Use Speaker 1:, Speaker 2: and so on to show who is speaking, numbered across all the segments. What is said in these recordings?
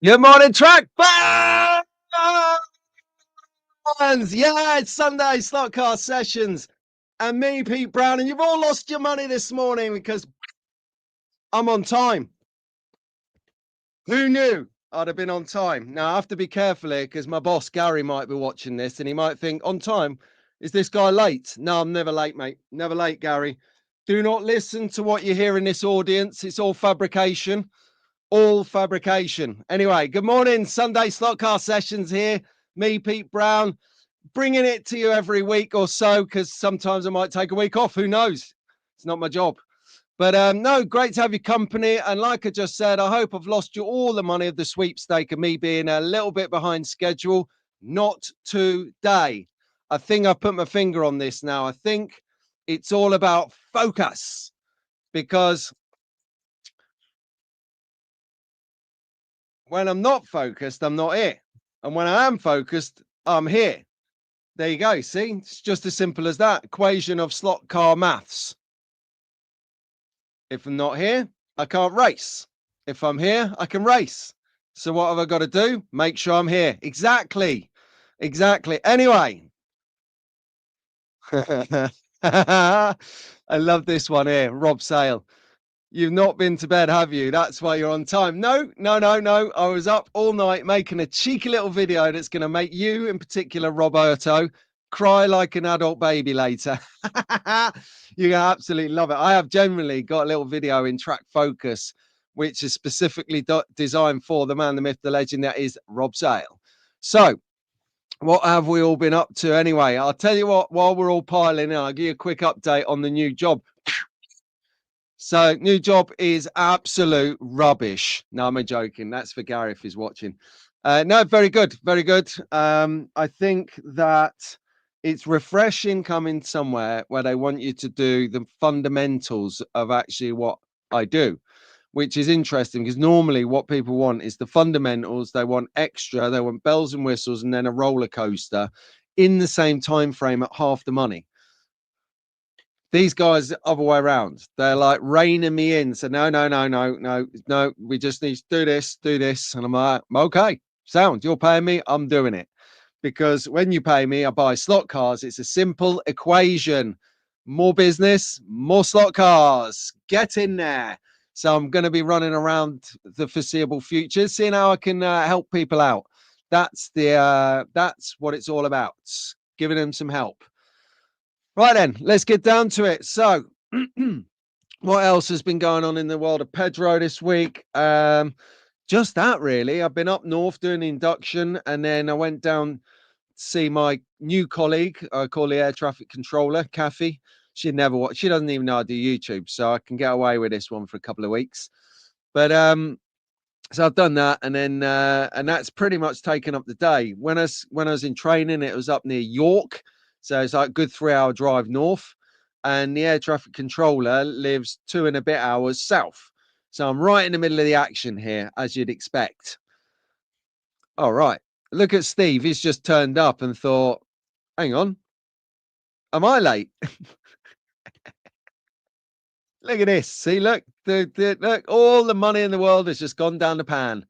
Speaker 1: Good morning, track fans! Yeah, it's Sunday slot car sessions, and me, Pete Brown, and you've all lost your money this morning because I'm on time. Who knew I'd have been on time? Now I have to be careful here because my boss Gary might be watching this, and he might think, "On time? Is this guy late?" No, I'm never late, mate. Never late, Gary. Do not listen to what you hear in this audience. It's all fabrication. All fabrication. Anyway, good morning. Sunday slot car sessions here. Me, Pete Brown, bringing it to you every week or so because sometimes I might take a week off. Who knows? It's not my job. But no, great to have your company. And like I just said, I hope I've lost you all the money of the sweepstake and me being a little bit behind schedule. Not today. I think I've put my finger on this now. I think it's all about focus because when I'm not focused, I'm not here. And when I am focused, I'm here. There you go. See, it's just as simple as that. Equation of slot car maths. If I'm not here, I can't race. If I'm here, I can race. So what have I got to do? Make sure I'm here. Exactly. Exactly. Anyway. I love this one here. Rob Sale. You've not been to bed, have you? That's why you're on time. No, no, no, no. I was up all night making a cheeky little video that's going to make you, in particular, Roberto, cry like an adult baby later. You're going to absolutely love it. I have generally got a little video in Track Focus, which is specifically designed for the man, the myth, the legend that is Rob Sale. So, what have we all been up to anyway? I'll tell you what, while we're all piling in, I'll give you a quick update on the new job. So, new job is absolute rubbish. No, I'm joking. That's for Gary if he's watching. No, very good. Very good. I think that it's refreshing coming somewhere where they want you to do the fundamentals of actually what I do, which is interesting because normally what people want is the fundamentals. They want extra, they want bells and whistles, and then a roller coaster in the same time frame at half the money. These guys, the other way around, they're like reining me in. So no, no, no, no, no, no. We just need to do this, do this, and I'm like, okay, sound. You're paying me, I'm doing it. Because when you pay me, I buy slot cars. It's a simple equation: more business, more slot cars. Get in there. So I'm going to be running around the foreseeable future, seeing how I can help people out. That's what it's all about. Giving them some help. Right then, let's get down to it. So, what else has been going on in the world of Pedro this week? Just that, really. I've been up north doing the induction, and then I went down to see my new colleague. I call the air traffic controller, Kathy. She never watch. She doesn't even know I do YouTube, so I can get away with this one for a couple of weeks. But so I've done that, and then and that's pretty much taken up the day. When I was in training, it was up near York. So it's like a good 3-hour drive north. And the air traffic controller lives 2 and a bit hours south. So I'm right in the middle of the action here, as you'd expect. All right. Look at Steve. He's just turned up and thought, hang on, am I late? Look at this. See, look, look, all the money in the world has just gone down the pan.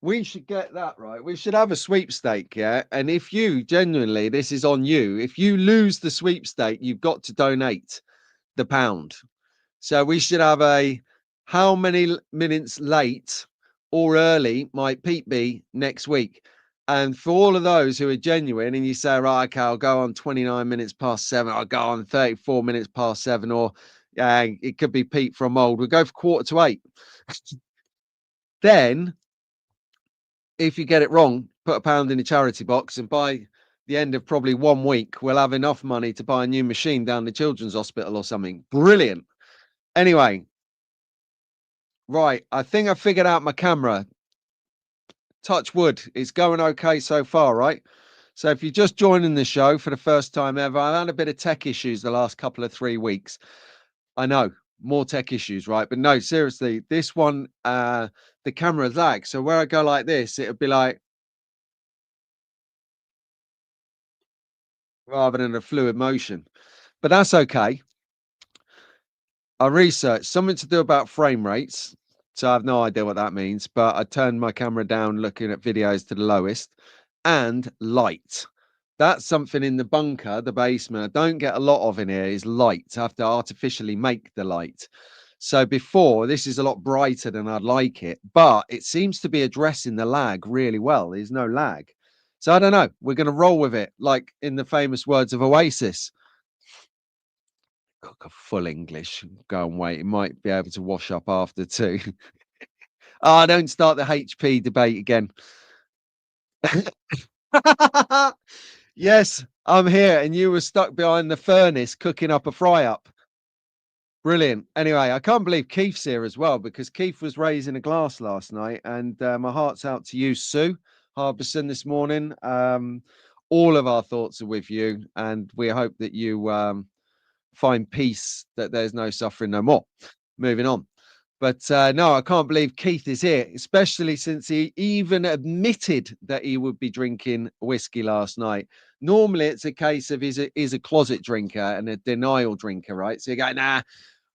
Speaker 1: We should get that right. We should have a sweepstake, yeah. And if you genuinely, this is on you. If you lose the sweepstake, you've got to donate the pound. So we should have a how many minutes late or early might Pete be next week? And for all of those who are genuine, and you say, right, okay, I'll go on 29 minutes past 7, I'll go on 34 minutes past 7, or it could be Pete from old. We'll go for 7:45. Then if you get it wrong, put a pound in a charity box, and by the end of probably 1 week, we'll have enough money to buy a new machine down the children's hospital or something. Brilliant. Anyway, right. I think I figured out my camera. Touch wood. It's going okay so far, right? So if you're just joining the show for the first time ever, I've had a bit of tech issues the last couple of 3 weeks. I know, more tech issues, right? But no, seriously, this one, the camera lag. So where I go like this, it'll be like, rather than a fluid motion. But that's okay. I researched something to do about frame rates. So I have no idea what that means, but I turned my camera down looking at videos to the lowest, and light. That's something in the bunker, the basement, I don't get a lot of in here, is light. I have to artificially make the light. So before, this is a lot brighter than I'd like it, but it seems to be addressing the lag really well. There's no lag. So I don't know. We're going to roll with it, like in the famous words of Oasis. Cook a full English. Go and wait. It might be able to wash up after too. Oh, don't start the HP debate again. Yes, I'm here, and you were stuck behind the furnace cooking up a fry up. Brilliant. Anyway, I can't believe Keith's here as well, because Keith was raising a glass last night, and my heart's out to you, Sue Harbison, this morning. All of our thoughts are with you, and we hope that you find peace, that there's no suffering no more. Moving on. But no, I can't believe Keith is here, especially since he even admitted that he would be drinking whiskey last night. Normally, it's a case of he's a closet drinker and a denial drinker, right? So you go, nah,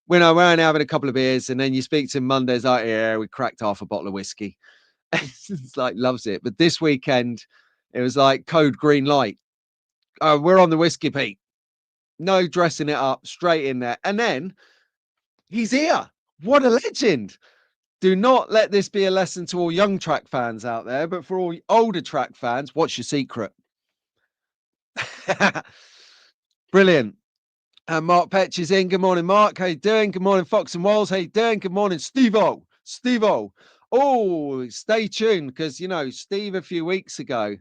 Speaker 1: we're only having a couple of beers, and then you speak to him Monday, it's like, yeah, we cracked half a bottle of whiskey. It's like, loves it. But this weekend, it was like code green light. Oh, we're on the whiskey, Pete. No dressing it up, straight in there. And then he's here. What a legend. Do not let this be a lesson to all young track fans out there, but for all older track fans, what's your secret? Brilliant. And Mark Petch is in. Good morning, Mark. How you doing? Good morning, Fox and Walls. How you doing? Good morning, Steve-O. Steve-O. Oh, stay tuned, because, you know, Steve a few weeks ago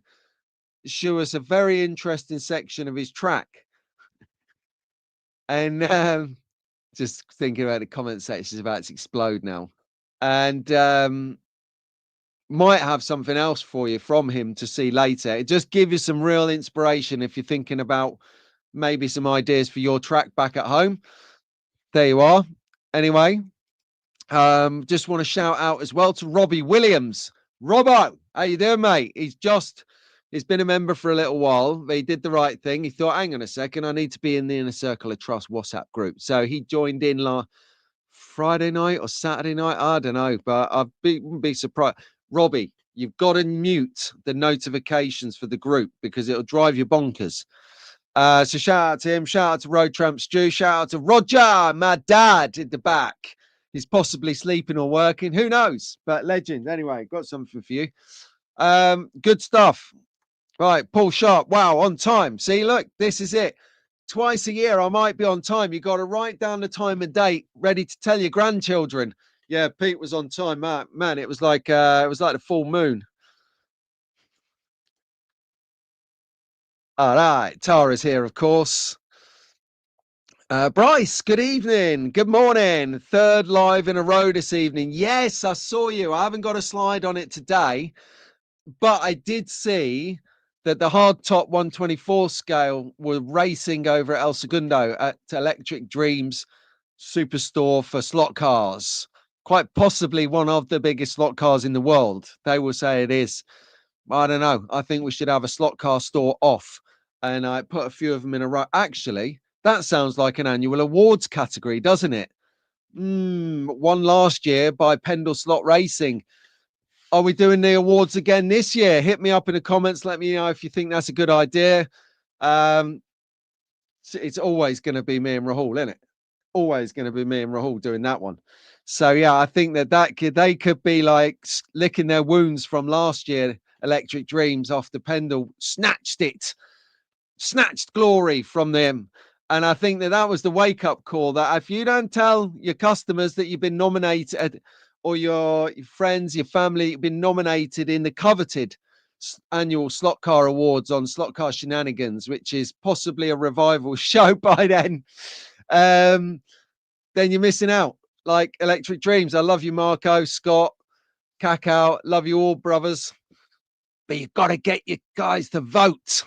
Speaker 1: showed us a very interesting section of his track. And just thinking about the comment section is about to explode now. And might have something else for you from him to see later. It just give you some real inspiration if you're thinking about maybe some ideas for your track back at home. There you are. Anyway, just want to shout out as well to Robbie Williams. Robbo, how you doing, mate? He's been a member for a little while, but he did the right thing. He thought, hang on a second, I need to be in the Inner Circle of Trust WhatsApp group. So he joined in Friday night or Saturday night. I don't know, but wouldn't be surprised. Robbie, you've got to mute the notifications for the group, because it'll drive you bonkers. So shout out to him. Shout out to Road Tramp Stu. Shout out to Roger, my dad in the back. He's possibly sleeping or working. Who knows? But legend. Anyway, got something for you. Good stuff. Right, Paul Sharp. Wow, on time. See, look, this is it. Twice a year, I might be on time. You got to write down the time and date, ready to tell your grandchildren. Yeah, Pete was on time, man. It was like the full moon. All right, Tara's here, of course. Bryce, good evening. Good morning. Third live in a row this evening. Yes, I saw you. I haven't got a slide on it today, but I did see that the hard top 124 scale were racing over at El Segundo at Electric Dreams Superstore for slot cars. Quite possibly one of the biggest slot cars in the world. They will say it is. I don't know. I think we should have a slot car store off, and I put a few of them in a row. Actually, that sounds like an annual awards category, doesn't it? One last year by Pendle Slot Racing. Are we doing the awards again this year? Hit me up in the comments. Let me know if you think that's a good idea. It's always going to be me and Rahul, isn't it? Always going to be me and Rahul doing that one. So yeah, I think they could be like licking their wounds from last year. Electric Dreams after Pendle snatched glory from them. And I think that was the wake up call, that if you don't tell your customers that you've been nominated, or your friends, your family, you've been nominated in the coveted annual Slot Car Awards on Slot Car Shenanigans, which is possibly a revival show by then, then you're missing out. Like Electric Dreams. I love you, Marco, Scott, Cacao. Love you all, brothers. But you've got to get your guys to vote.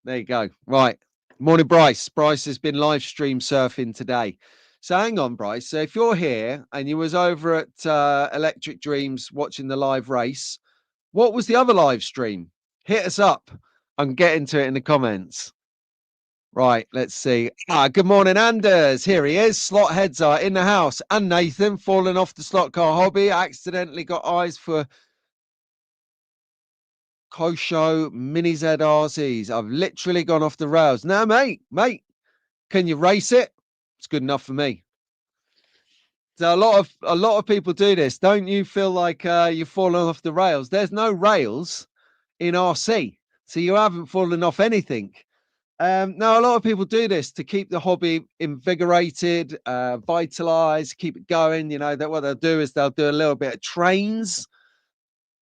Speaker 1: There you go. Right. Morning, Bryce. Bryce has been live stream surfing today. So hang on, Bryce. So if you're here and you was over at Electric Dreams watching the live race, what was the other live stream? Hit us up and get into it in the comments. Right, let's see. Good morning, Anders. Here he is. Slot heads are in the house. And Nathan, falling off the slot car hobby. Accidentally got eyes for Kosho Mini ZRZs. I've literally gone off the rails. No, mate, can you race it? It's good enough for me. So a lot of people do this. Don't you feel like you've fallen off the rails? There's no rails in RC, so you haven't fallen off anything. No, a lot of people do this to keep the hobby invigorated, vitalized, keep it going. You know, that what they'll do is they'll do a little bit of trains,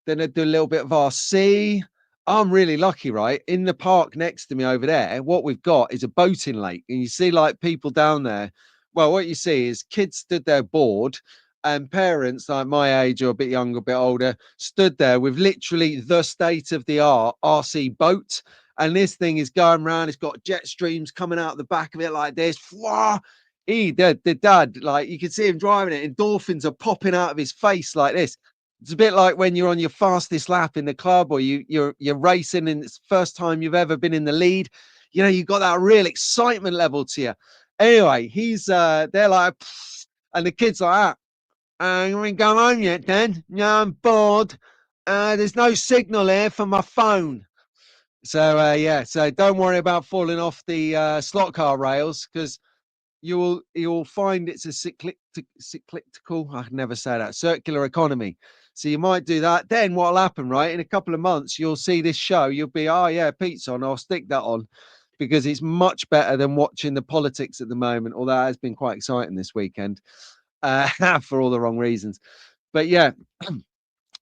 Speaker 1: then they do a little bit of RC. I'm really lucky, right? In the park next to me over there, what we've got is a boating lake. And you see like people down there. Well, what you see is kids stood there bored, and parents like my age or a bit younger, a bit older, stood there with literally the state of the art RC boat. And this thing is going around. It's got jet streams coming out the back of it like this. The dad, like you can see him driving it. Endorphins are popping out of his face like this. It's a bit like when you're on your fastest lap in the club, or you're racing and it's the first time you've ever been in the lead. You know, you've got that real excitement level to you. Anyway, he's they're like, pfft, and the kid's like, we go home yet, Dad? No, I'm bored. There's no signal here for my phone. So yeah, so don't worry about falling off the slot car rails, because you'll find it's a cyclical, I can never say that, circular economy. So you might do that. Then what'll happen, right? In a couple of months, you'll see this show. You'll be, oh yeah, Pete's on. I'll stick that on, because it's much better than watching the politics at the moment. Although that has been quite exciting this weekend, for all the wrong reasons. But yeah,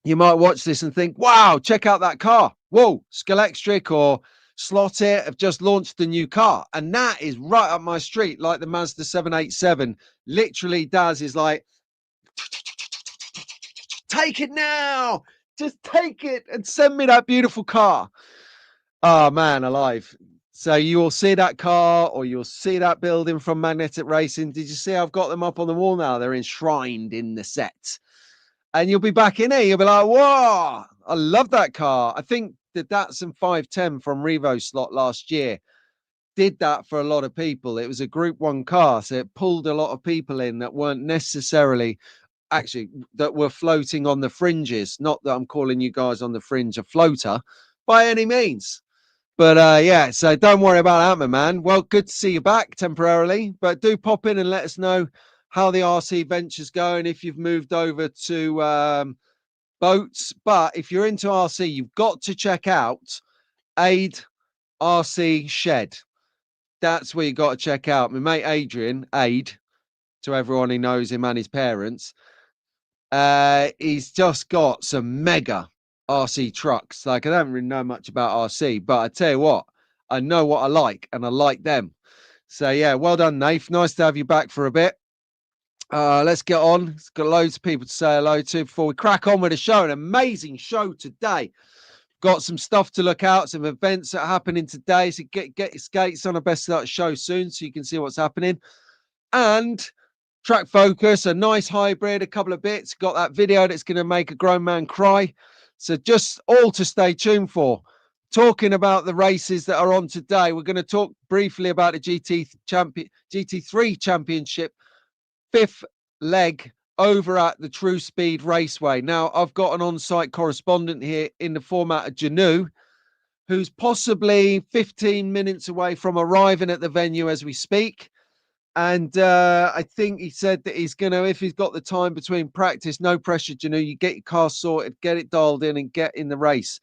Speaker 1: you might watch this and think, wow, check out that car. Whoa, Scalextric or Slot It have just launched a new car. And that is right up my street, like the Mazda 787 literally does, is like, take it now. Just take it and send me that beautiful car. Oh, man, alive. So you will see that car, or you'll see that building from Magnetic Racing. Did you see I've got them up on the wall now? They're enshrined in the set. And you'll be back in it. You'll be like, whoa, I love that car. I think the Datsun 510 from Revo slot last year did that for a lot of people. It was a Group 1 car, so it pulled a lot of people in that weren't necessarily actually, that were floating on the fringes. Not that I'm calling you guys on the fringe a floater by any means. But yeah, so don't worry about that, man. Well, good to see you back temporarily, but do pop in and let us know how the RC venture's going, if you've moved over to boats. But if you're into RC, you've got to check out Aid RC Shed. That's where you got to check out. My mate Adrian, Aid, to everyone who knows him and his parents, he's just got some mega RC trucks. Like, I don't really know much about RC, but I tell you what, I know what I like, and I like them. So yeah, well done, Nath. Nice to have you back for a bit. Let's get on. It's got loads of people to say hello to before we crack on with the show. An amazing show today. Got some stuff to look out, some events that are happening today. So get your skates on. I best start the show soon so you can see what's happening. And track focus, a nice hybrid, a couple of bits. Got that video that's going to make a grown man cry. So just all to stay tuned for. Talking about the races that are on today, we're going to talk briefly about the GT3 Championship 5th leg over at the True Speed Raceway. Now, I've got an on-site correspondent here in the format of Janu, who's possibly 15 minutes away from arriving at the venue as we speak. And I think he said that he's going to, if he's got the time between practice, no pressure, Janu, you get your car sorted, get it dialed in and get in the race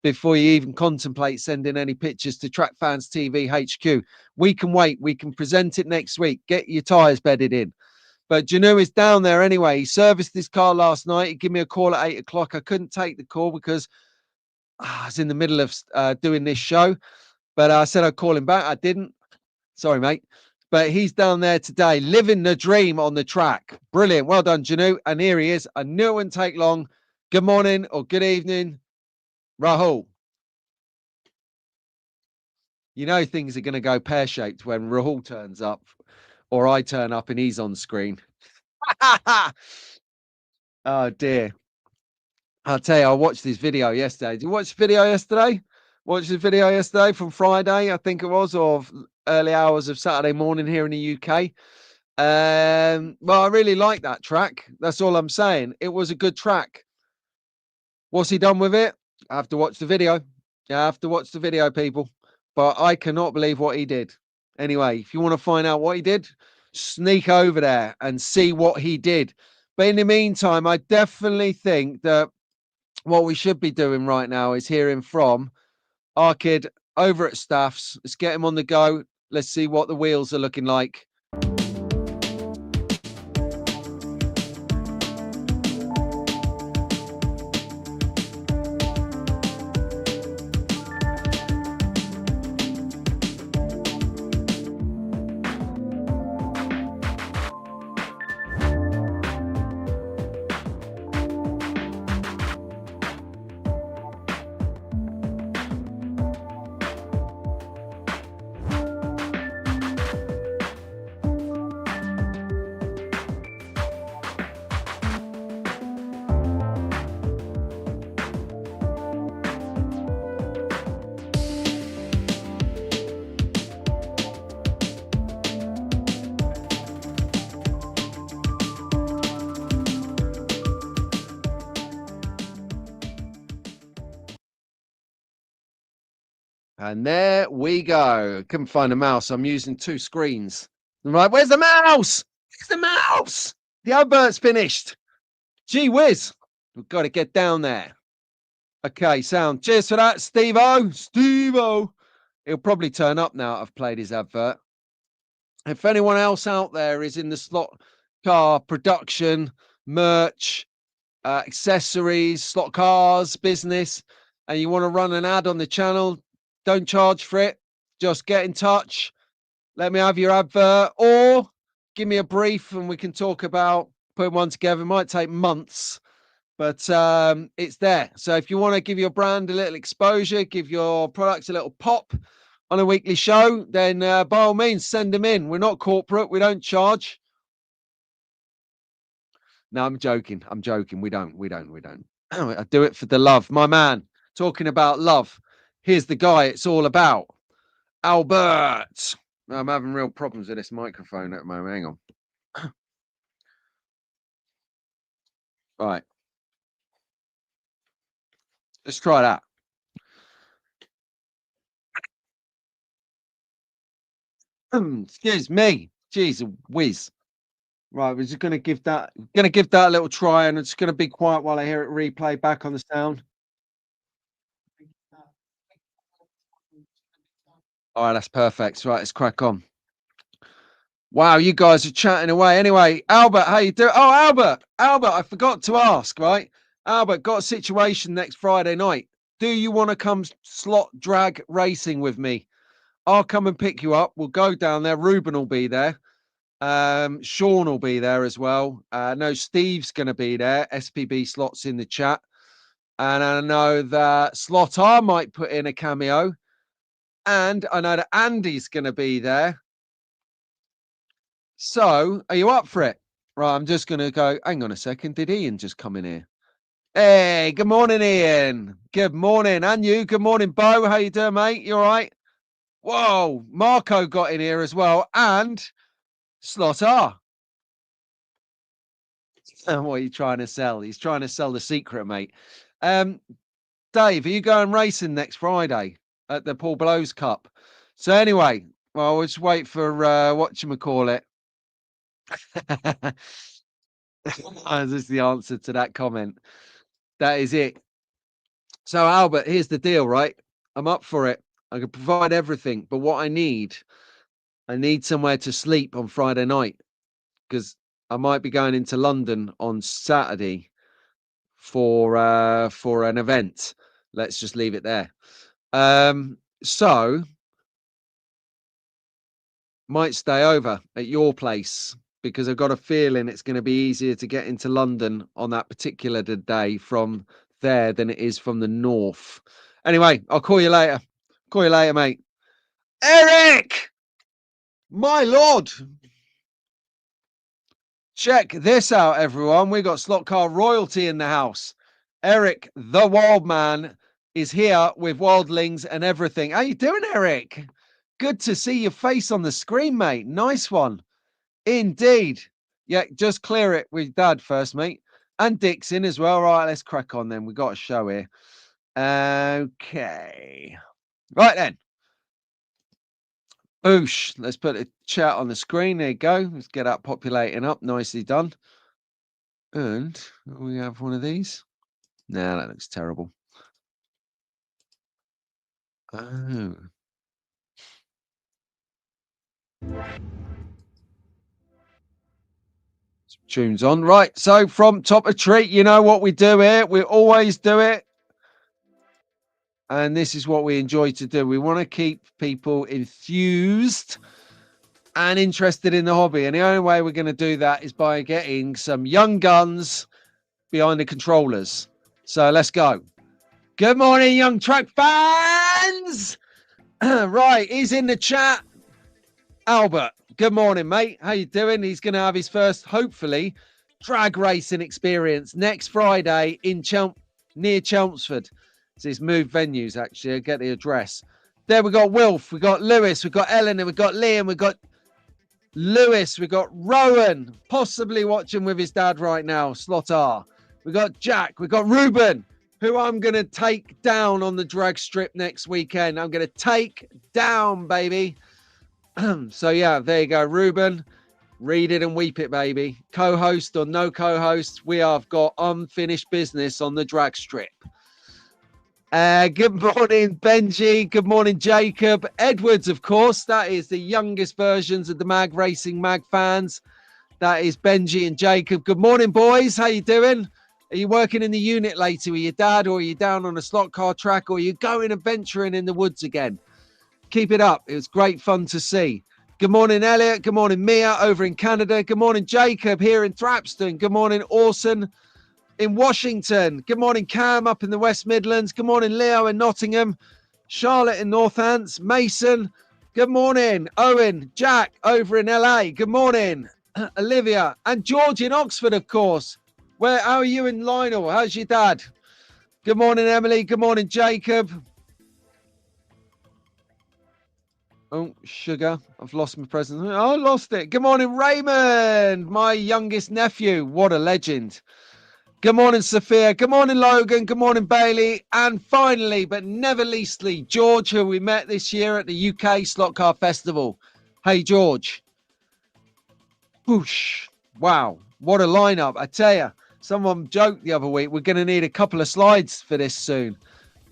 Speaker 1: before you even contemplate sending any pictures to Track Fans TV HQ. We can wait. We can present it next week. Get your tyres bedded in. But Janu is down there anyway. He serviced his car last night. He gave me a call at 8 o'clock. I couldn't take the call because I was in the middle of doing this show. But I said I'd call him back. I didn't. Sorry, mate. But he's down there today, living the dream on the track. Brilliant. Well done, Janu. And here he is. I knew it wouldn't take long. Good morning or good evening, Rahul. You know things are going to go pear-shaped when Rahul turns up or I turn up and he's on screen. Oh, dear. I'll tell you, I watched this video yesterday. Did you watch the video yesterday? Watched the video yesterday from Friday, I think it was, or early hours of Saturday morning here in the UK. Well, I really like that track. That's all I'm saying. It was a good track. What's he done with it? I have to watch the video. Yeah, I have to watch the video, people. But I cannot believe what he did. Anyway, if you want to find out what he did, sneak over there and see what he did. But in the meantime, I definitely think that what we should be doing right now is hearing from our kid over at Staffs. Let's get him on the go. Let's see what the wheels are looking like. And there we go. Couldn't find a mouse. I'm using two screens. Right, where's the mouse? Where's the mouse? The advert's finished. Gee whiz. We've got to get down there. Okay, sound. Cheers for that, Steve-O. Steve-O. He'll probably turn up now I've played his advert. If anyone else out there is in the slot car production, merch, accessories, slot cars business, and you want to run an ad on the channel, don't charge for it. Just get in touch. Let me have your advert, or give me a brief and we can talk about putting one together. It might take months, but it's there. So if you want to give your brand a little exposure, give your products a little pop on a weekly show, then by all means, send them in. We're not corporate. We don't charge. No, I'm joking. I'm joking. We don't. I do it for the love. My man, talking about love. Here's the guy it's all about. Albert. I'm having real problems with this microphone at the moment. Hang on. Right. Let's try that. Excuse me. Jeez whiz. Right, we're just gonna give that a little try, and it's gonna be quiet while I hear it replay back on the sound. All right, that's perfect. Right, let's crack on. Wow, you guys are chatting away. Anyway, Albert, how you doing? Oh, Albert, I forgot to ask, right? Albert, got a situation next Friday night. Do you want to come slot drag racing with me? I'll come and pick you up. We'll go down there. Ruben will be there. Sean will be there as well. No, Steve's going to be there. SPB slots in the chat. And I know that Slot R might put in a cameo. And I know that Andy's going to be there. So, are you up for it? Right, I'm just going to go. Hang on a second. Did Ian just come in here? Hey, good morning, Ian. Good morning. And you. Good morning, Bo. How you doing, mate? You all right? Whoa, Marco got in here as well. And Slot R. What are you trying to sell? He's trying to sell the secret, mate. Dave, are you going racing next Friday at the Paul Blows Cup? So anyway, well, we'll just wait for whatchamacallit. This is the answer to that comment. That is it. So Albert, here's the deal, right? I'm up for it. I can provide everything, but what I need somewhere to sleep on Friday night, because I might be going into London on Saturday for an event. Let's just leave it there. So might stay over at your place, because I've got a feeling it's going to be easier to get into London on that particular day from there than it is from the north. Anyway, I'll call you later. Call you later, mate. Eric! My lord! Check this out, everyone. We got slot car royalty in the house. Eric, the wild man, is here with wildlings and everything. How you doing, Eric? good to see your face on the screen, mate. Nice one. Indeed. Yeah, just clear it with Dad first, mate. And Dixon as well. Right, let's crack on then. We've got a show here. Okay. Right then. Boosh. Let's put a chat on the screen. There you go. Let's get that populating up. Nicely done. And we have one of these. No, that looks terrible. Oh. Tunes on. Right. So from top of treat, you know what we do here. We always do it. And this is what we enjoy to do. We want to keep people enthused and interested in the hobby. And the only way we're going to do that is by getting some young guns behind the controllers. So let's go. Good morning, young track fans. Right, he's in the chat. Albert, good morning, mate. How you doing? He's going to have his first, hopefully, drag racing experience next Friday in near Chelmsford. So he's moved venues, actually. I'll get the address. There we got Wilf, we got Lewis, we got Eleanor, we got Liam, we got Lewis, we got Rowan, possibly watching with his dad right now, Slot R. We got Jack, we got Ruben, who I'm going to take down on the drag strip next weekend. I'm going to take down, baby. So, yeah, there you go, Ruben. Read it and weep it, baby. Co-host or no co-host, we have got unfinished business on the drag strip. Good morning, Benji. Good morning, Jacob. Edwards, of course. That is the youngest versions of the Mag Racing Mag fans. That is Benji and Jacob. Good morning, boys. How you doing? Are you working in the unit later with your dad, or are you down on a slot car track, or are you going adventuring in the woods again? Keep it up. It was great fun to see. Good morning, Elliot. Good morning, Mia over in Canada. Good morning, Jacob here in Thrapston. Good morning, Orson in Washington. Good morning, Cam up in the West Midlands. Good morning, Leo in Nottingham. Charlotte in Northants. Mason. Good morning, Owen. Jack over in LA. Good morning, Olivia. And George in Oxford, of course. How are you and Lionel? How's your dad? Good morning, Emily. Good morning, Jacob. Oh, sugar. I've lost my present. Oh, I lost it. Good morning, Raymond, my youngest nephew. What a legend. Good morning, Sophia. Good morning, Logan. Good morning, Bailey. And finally, but never leastly, George, who we met this year at the UK Slot Car Festival. Hey, George. Whoosh. Wow. What a lineup. I tell you, someone joked the other week, we're going to need a couple of slides for this soon.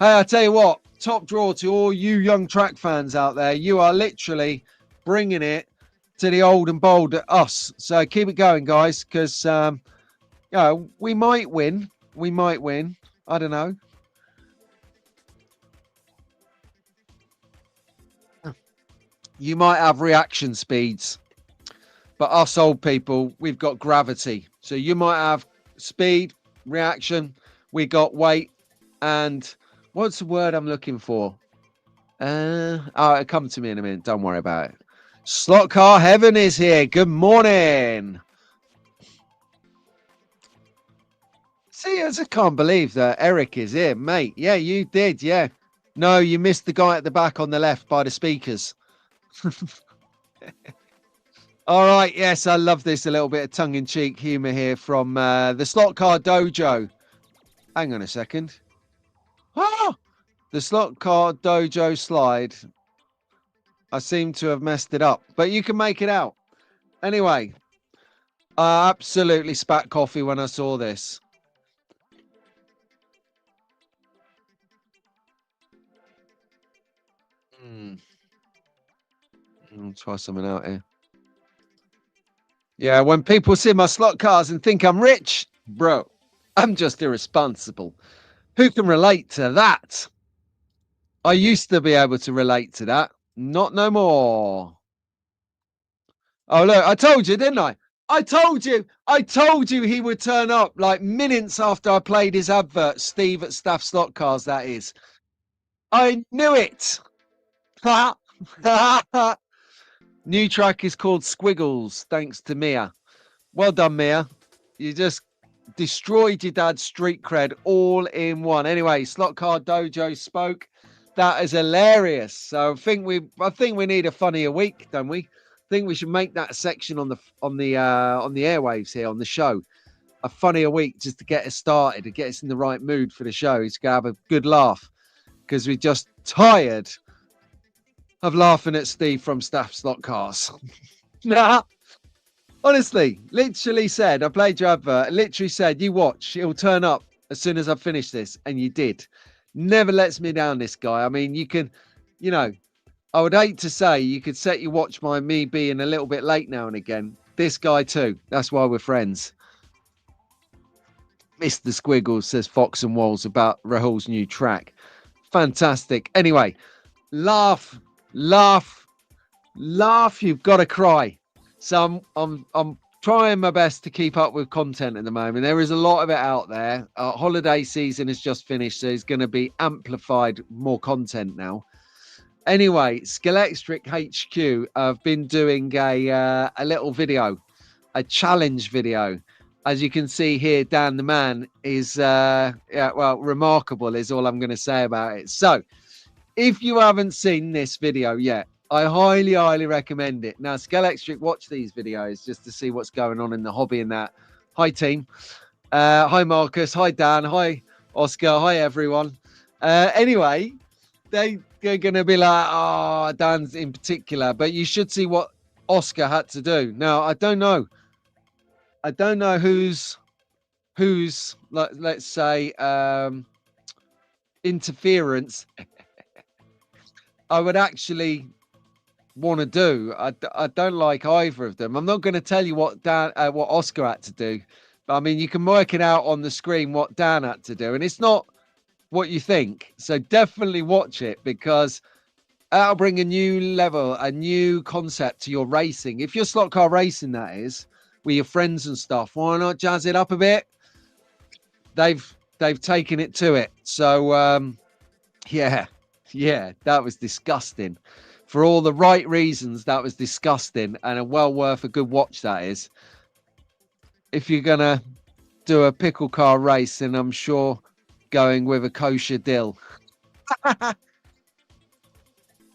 Speaker 1: Hey, I tell you what, top draw to all you young track fans out there. You are literally bringing it to the old and bold at us. So keep it going, guys, because we might win. We might win. I don't know. You might have reaction speeds, but us old people, we've got gravity. So you might have speed, reaction. We got weight, and what's the word I'm looking for? It'll come to me in a minute. Don't worry about it. Slot Car Heaven is here. Good morning. See, I just can't believe that Eric is here, mate. Yeah, you did. Yeah. No, you missed the guy at the back on the left by the speakers. All right. Yes, I love this. A little bit of tongue-in-cheek humor here from the Slot Car Dojo. Hang on a second. Ah! The Slot Car Dojo slide. I seem to have messed it up, but you can make it out. Anyway, I absolutely spat coffee when I saw this. I'll try something out here. Yeah, when people see my slot cars and think I'm rich, bro, I'm just irresponsible. Who can relate to that? I used to be able to relate to that. Not no more. Oh, look, I told you, didn't I? I told you he would turn up like minutes after I played his advert, Steve at Staff Slot Cars, that is. I knew it. New track is called Squiggles, thanks to Mia. Well done, Mia. You just destroyed your dad's street cred all in one. Anyway, Slot Car Dojo spoke. That is hilarious. So I think we need a funnier week, don't we? I think we should make that a section on the airwaves here on the show. A funnier week just to get us started, to get us in the right mood for the show, to have a good laugh, because we're just tired of laughing at Steve from Staff Slot Cars. Nah, honestly, literally said, I played your advert, literally said, you watch, it'll turn up as soon as I finish this, and you did. Never lets me down, this guy. I mean, you can, you know, I would hate to say you could set your watch by me being a little bit late now and again. This guy too. That's why we're friends. Mr. Squiggles says Fox and Walls about Rahul's new track. Fantastic. Anyway, laugh, laugh, laugh. You've got to cry. So I'm trying my best to keep up with content at the moment. There is a lot of it out there. Holiday season has just finished, so it's going to be amplified more content now. Anyway, Scalextric HQ have been doing a little video, a challenge video. As you can see here, Dan the man is, remarkable is all I'm going to say about it. So if you haven't seen this video yet, I highly, highly recommend it. Now, Scalextric watch these videos just to see what's going on in the hobby and that. Hi, team. Hi, Marcus. Hi, Dan. Hi, Oscar. Hi, everyone. Anyway, they're going to be like, oh, Dan's in particular, but you should see what Oscar had to do. Now, I don't know who's let's say interference I would actually want to do. I don't like either of them. I'm not going to tell you what Oscar had to do, but I mean, you can work it out on the screen what Dan had to do, and it's not what you think. So definitely watch it, because that'll bring a new level, a new concept to your racing. If you're slot car racing, that is, with your friends and stuff, why not jazz it up a bit? They've taken it to it. So yeah, that was disgusting. For all the right reasons, that was disgusting, and well worth a good watch, that is. If you're gonna do a pickle car race, then I'm sure going with a kosher dill.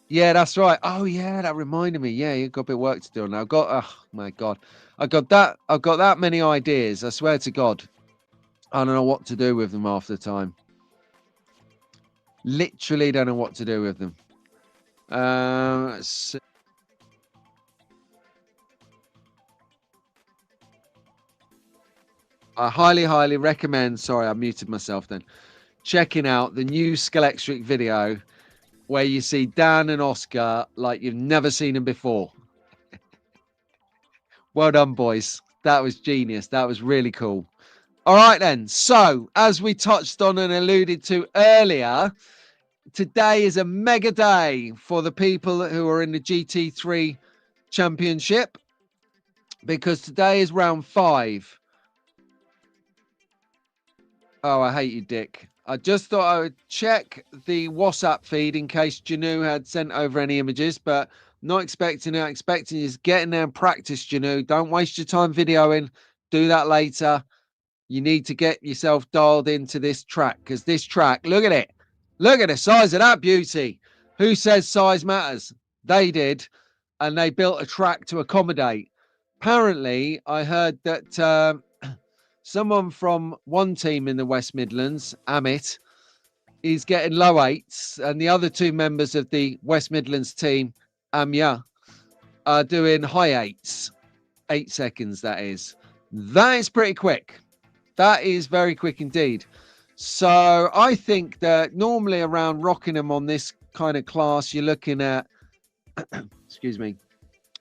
Speaker 1: Yeah, that's right. Oh yeah, that reminded me. Yeah, you've got a bit of work to do now. Oh my God. I've got that many ideas. I swear to God. I don't know what to do with them half the time. Literally don't know what to do with them. So I highly, highly recommend, sorry, I muted myself then, checking out the new Scalextric video where you see Dan and Oscar like you've never seen them before. Well done, boys. That was genius. That was really cool. All right, then. So, as we touched on and alluded to earlier, today is a mega day for the people who are in the GT3 Championship, because today is round 5. Oh, I hate you, Dick. I just thought I would check the WhatsApp feed in case Janu had sent over any images, but not expecting it. Expecting you to get in there and practice, Janu. Don't waste your time videoing. Do that later. You need to get yourself dialed into this track, because this track, look at it. Look at the size of that beauty. Who says size matters? They did, and they built a track to accommodate. Apparently, I heard that someone from one team in the West Midlands, Amit, is getting low 8s, and the other 2 members of the West Midlands team, Amya, are doing high 8s. 8 seconds, that is. That is pretty quick. That is very quick indeed. So I think that normally around Rockingham on this kind of class, you're looking at, excuse me,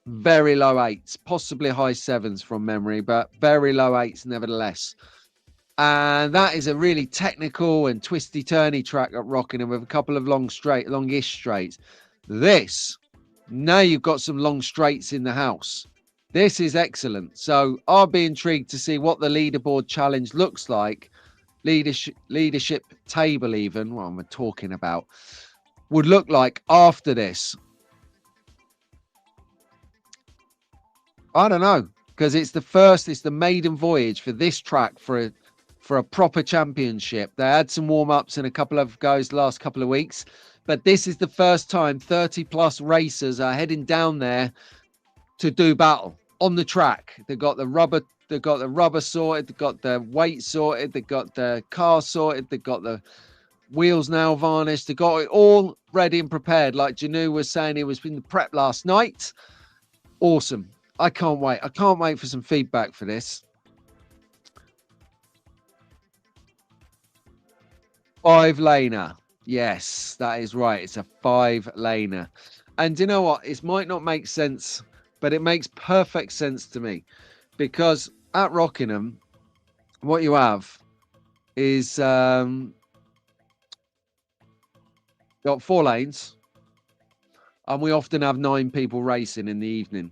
Speaker 1: very low 8s, possibly high 7s from memory, but very low 8s nevertheless. And that is a really technical and twisty turny track at Rockingham with a couple of longish straights. This, now you've got some long straights in the house. This is excellent. So I'll be intrigued to see what the leaderboard challenge looks like. Leadership table even, what am I talking about, would look like after this. I don't know, because it's the maiden voyage for this track for a proper championship. They had some warm-ups and a couple of goes the last couple of weeks, But this is the first time 30 plus racers are heading down there to do battle on the track. They've got the rubber sorted, they've got the weight sorted, they've got the car sorted, they've got the wheels now varnished, they've got it all ready and prepared. Like Janu was saying, he was in the prep last night. Awesome. I can't wait. I can't wait for some feedback for this. 5-laner. Yes, that is right. It's a 5-laner. And you know what? It might not make sense, but it makes perfect sense to me, because at Rockingham, what you have is got 4 lanes, and we often have 9 people racing in the evening.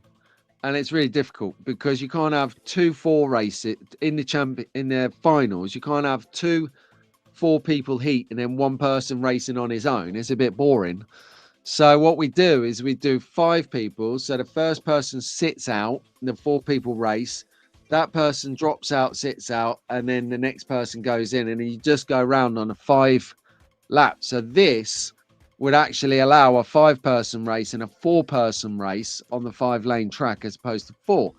Speaker 1: And it's really difficult because you can't have 2-4 races in the finals. You can't have 2-4 people heat and then one person racing on his own. It's a bit boring. So what we do is we do 5 people. So the first person sits out, and the 4 people race. That person drops out, sits out, and then the next person goes in, and you just go around on a 5 lap. So this would actually allow a 5-person race and a 4-person race on the 5-lane track as opposed to 4.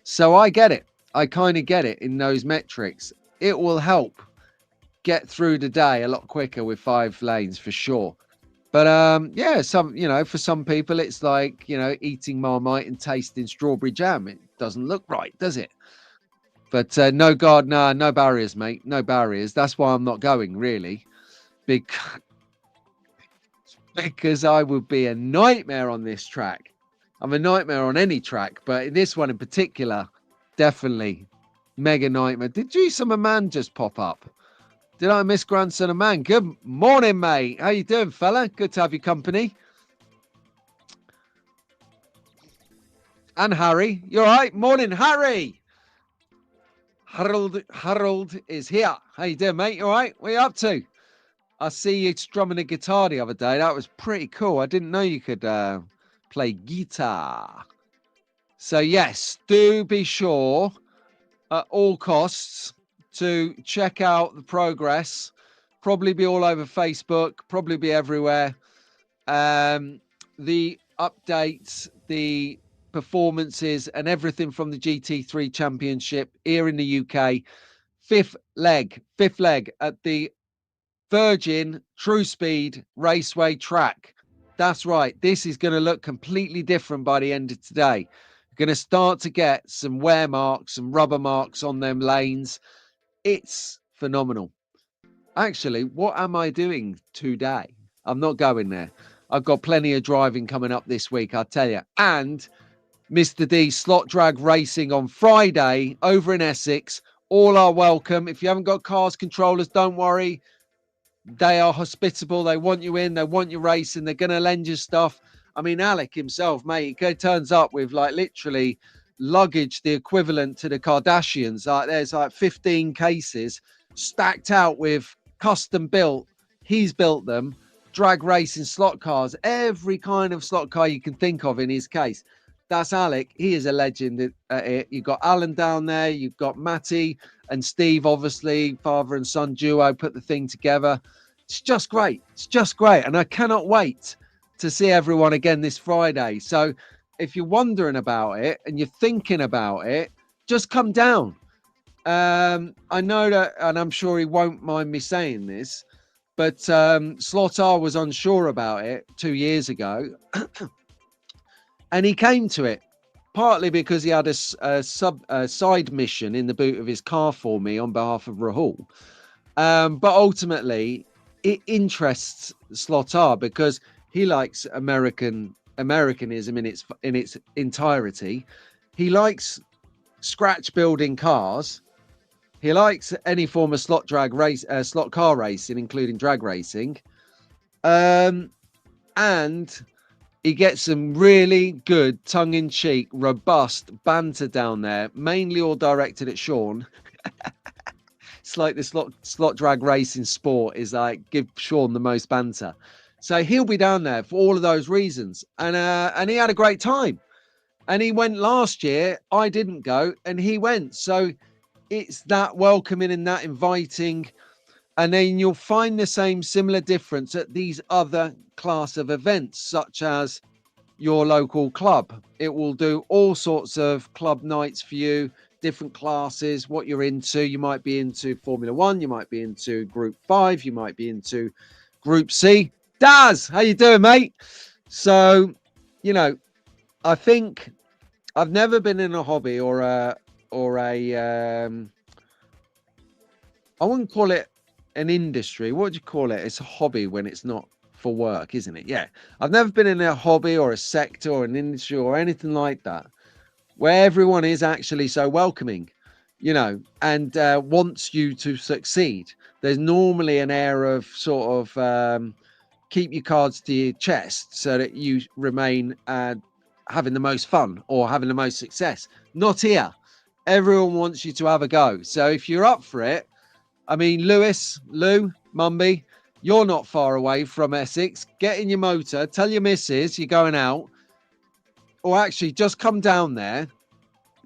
Speaker 1: So I get it. I kind of get it in those metrics. It will help get through the day a lot quicker with 5 lanes for sure. But yeah, for some people it's like, eating Marmite and tasting strawberry jam. It doesn't look right, does it? But no barriers, mate. No barriers. That's why I'm not going, really. Because I would be a nightmare on this track. I'm a nightmare on any track, but this one in particular, definitely mega nightmare. Did G-Summer Man just pop up? Did I miss Grandson of Man? Good morning, mate. How you doing, fella? Good to have your company. And Harry. You all right? Morning, Harry. Harold is here. How you doing, mate? You all right? What are you up to? I see you strumming a guitar the other day. That was pretty cool. I didn't know you could play guitar. So, yes, do be sure at all costs to check out the progress. Probably be all over Facebook, probably be everywhere. The updates, the performances, and everything from the GT3 Championship here in the UK. Fifth leg at the Virgin True Speed Raceway track. That's right. This is going to look completely different by the end of today. You're going to start to get some wear marks, some rubber marks on them lanes. It's phenomenal. Actually, what am I doing today? I'm not going there. I've got plenty of driving coming up this week, I'll tell you. And Mr. D slot drag racing on Friday over in Essex. All are welcome. If you haven't got cars, controllers, don't worry. They are hospitable. They want you in. They want you racing. They're going to lend you stuff. I mean, Alec himself, mate, he turns up with like literally luggage, the equivalent to the Kardashians. Like there's like 15 cases stacked out with custom built. He's built them. Drag racing slot cars. Every kind of slot car you can think of in his case. That's Alec. He is a legend at it. You've got Alan down there. You've got Matty and Steve, obviously, father and son duo, put the thing together. It's just great. It's just great. And I cannot wait to see everyone again this Friday. So if you're wondering about it and you're thinking about it, just come down. I know that, and I'm sure he won't mind me saying this, but Slotar was unsure about it 2 years ago. And he came to it partly because he had a side mission in the boot of his car for me on behalf of Rahul. But ultimately, it interests Slotar because he likes Americanism in its entirety. He likes scratch building cars. He likes any form of slot car racing, including drag racing. And he gets some really good, tongue-in-cheek, robust banter down there, mainly all directed at Sean. It's like the slot drag racing sport is like, give Sean the most banter. So he'll be down there for all of those reasons. And he had a great time. And he went last year. I didn't go, and he went. So it's that welcoming and that inviting. And then you'll find the same similar difference at these other class of events, such as your local club. It will do all sorts of club nights for you, different classes, what you're into. You might be into Formula One, you might be into Group 5, you might be into Group C. Daz, how you doing, mate? So, you know, I think I've never been in a hobby or a I wouldn't call it an industry. What would you call it? It's a hobby when it's not for work, isn't it? Yeah. I've never been in a hobby or a sector or an industry or anything like that where everyone is actually so welcoming, you know, and wants you to succeed. There's normally an air of sort of keep your cards to your chest so that you remain having the most fun or having the most success. Not here. Everyone wants you to have a go. So if you're up for it, I mean, Lou, Mumby, you're not far away from Essex. Get in your motor, tell your missus you're going out, or actually just come down there,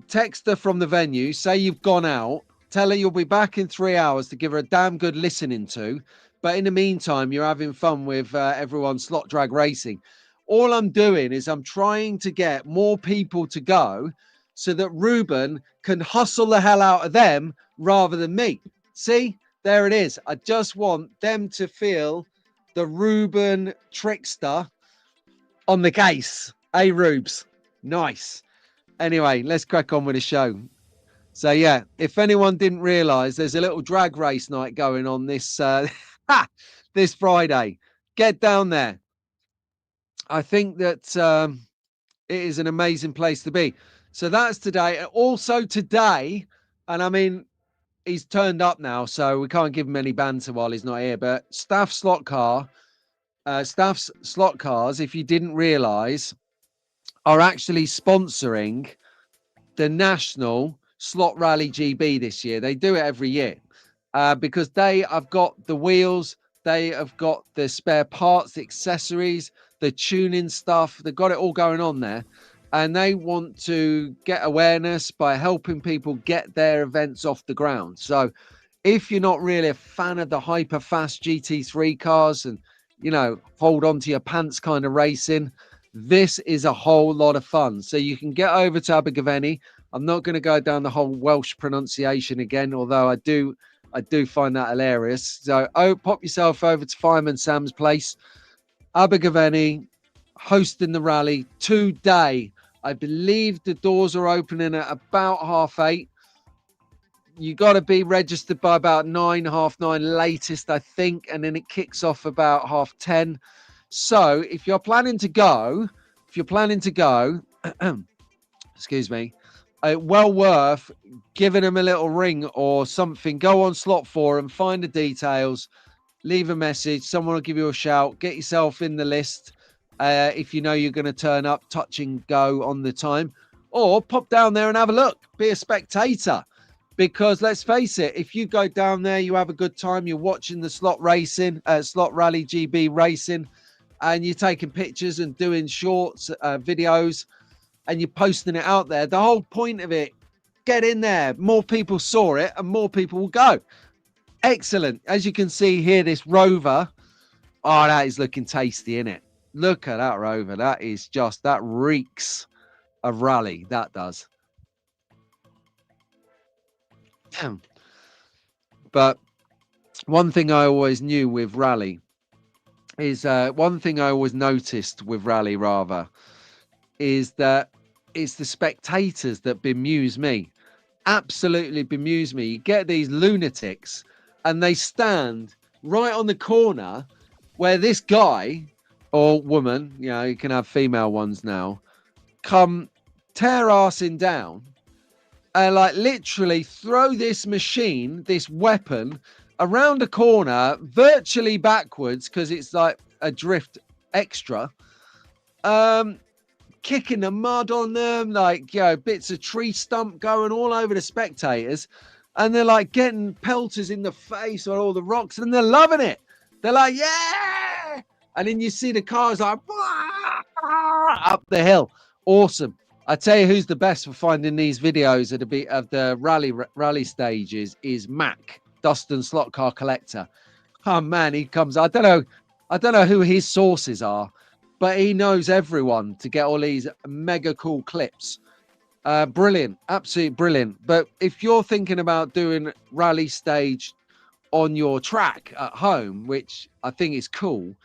Speaker 1: text her from the venue, say you've gone out, tell her you'll be back in 3 hours to give her a damn good listening to. But in the meantime, you're having fun with everyone slot drag racing. All I'm doing is I'm trying to get more people to go so that Ruben can hustle the hell out of them rather than me. See, there it is. I just want them to feel the Ruben trickster on the case. Hey, Rubes. Nice. Anyway, let's crack on with the show. So, yeah, if anyone didn't realise, there's a little drag race night going on this this Friday. Get down there. I think that it is an amazing place to be. So that's today. Also today, and I mean, he's turned up now, so we can't give him any banter while he's not here. But Staff's slot cars, if you didn't realise, are actually sponsoring the National Slot Rally GB this year. They do it every year because they have got the wheels, they have got the spare parts, the accessories, the tuning stuff. They've got it all going on there. And they want to get awareness by helping people get their events off the ground. So if you're not really a fan of the hyper fast GT3 cars and, you know, hold on to your pants kind of racing, this is a whole lot of fun. So you can get over to Abergavenny. I'm not going to go down the whole Welsh pronunciation again, although I do find that hilarious. So pop yourself over to Fireman Sam's place, Abergavenny, hosting the rally today. I believe the doors are opening at about 8:30. You got to be registered by about 9, 9:30 latest, I think, and then it kicks off about 10:30. So if you're planning to go, excuse me, well worth giving them a little ring or something. Go on Slot Forum, find the details, leave a message. Someone will give you a shout. Get yourself in the list. If you know you're going to turn up, touch and go on the time, or pop down there and have a look, be a spectator, because let's face it, if you go down there, you have a good time, you're watching the slot rally GB racing, and you're taking pictures and doing shorts, videos, and you're posting it out there. The whole point of it, get in there. More people saw it and more people will go. Excellent. As you can see here, this Rover, oh, that is looking tasty, isn't it? Look at that Rover. That reeks of rally. That does. But one thing I always knew with rally is one thing I always noticed with rally, rather, is that it's the spectators that bemuse me. Absolutely bemuse me. You get these lunatics and they stand right on the corner where this guy or woman, you know, you can have female ones now, come tear arsing down and like literally throw this machine, this weapon, around a corner virtually backwards because it's like a drift extra, kicking the mud on them, like, you know, bits of tree stump going all over the spectators, and they're like getting pelters in the face on all the rocks, and they're loving it. They're like, yeah, and then you see the cars like up the hill. Awesome. I tell you who's the best for finding these videos of the rally stages is Mac. Dustin Slot Car Collector. Oh man, he comes. I don't know who his sources are, but he knows everyone to get all these mega cool clips. Brilliant, absolutely brilliant. But if you're thinking about doing rally stage on your track at home, which I think is cool,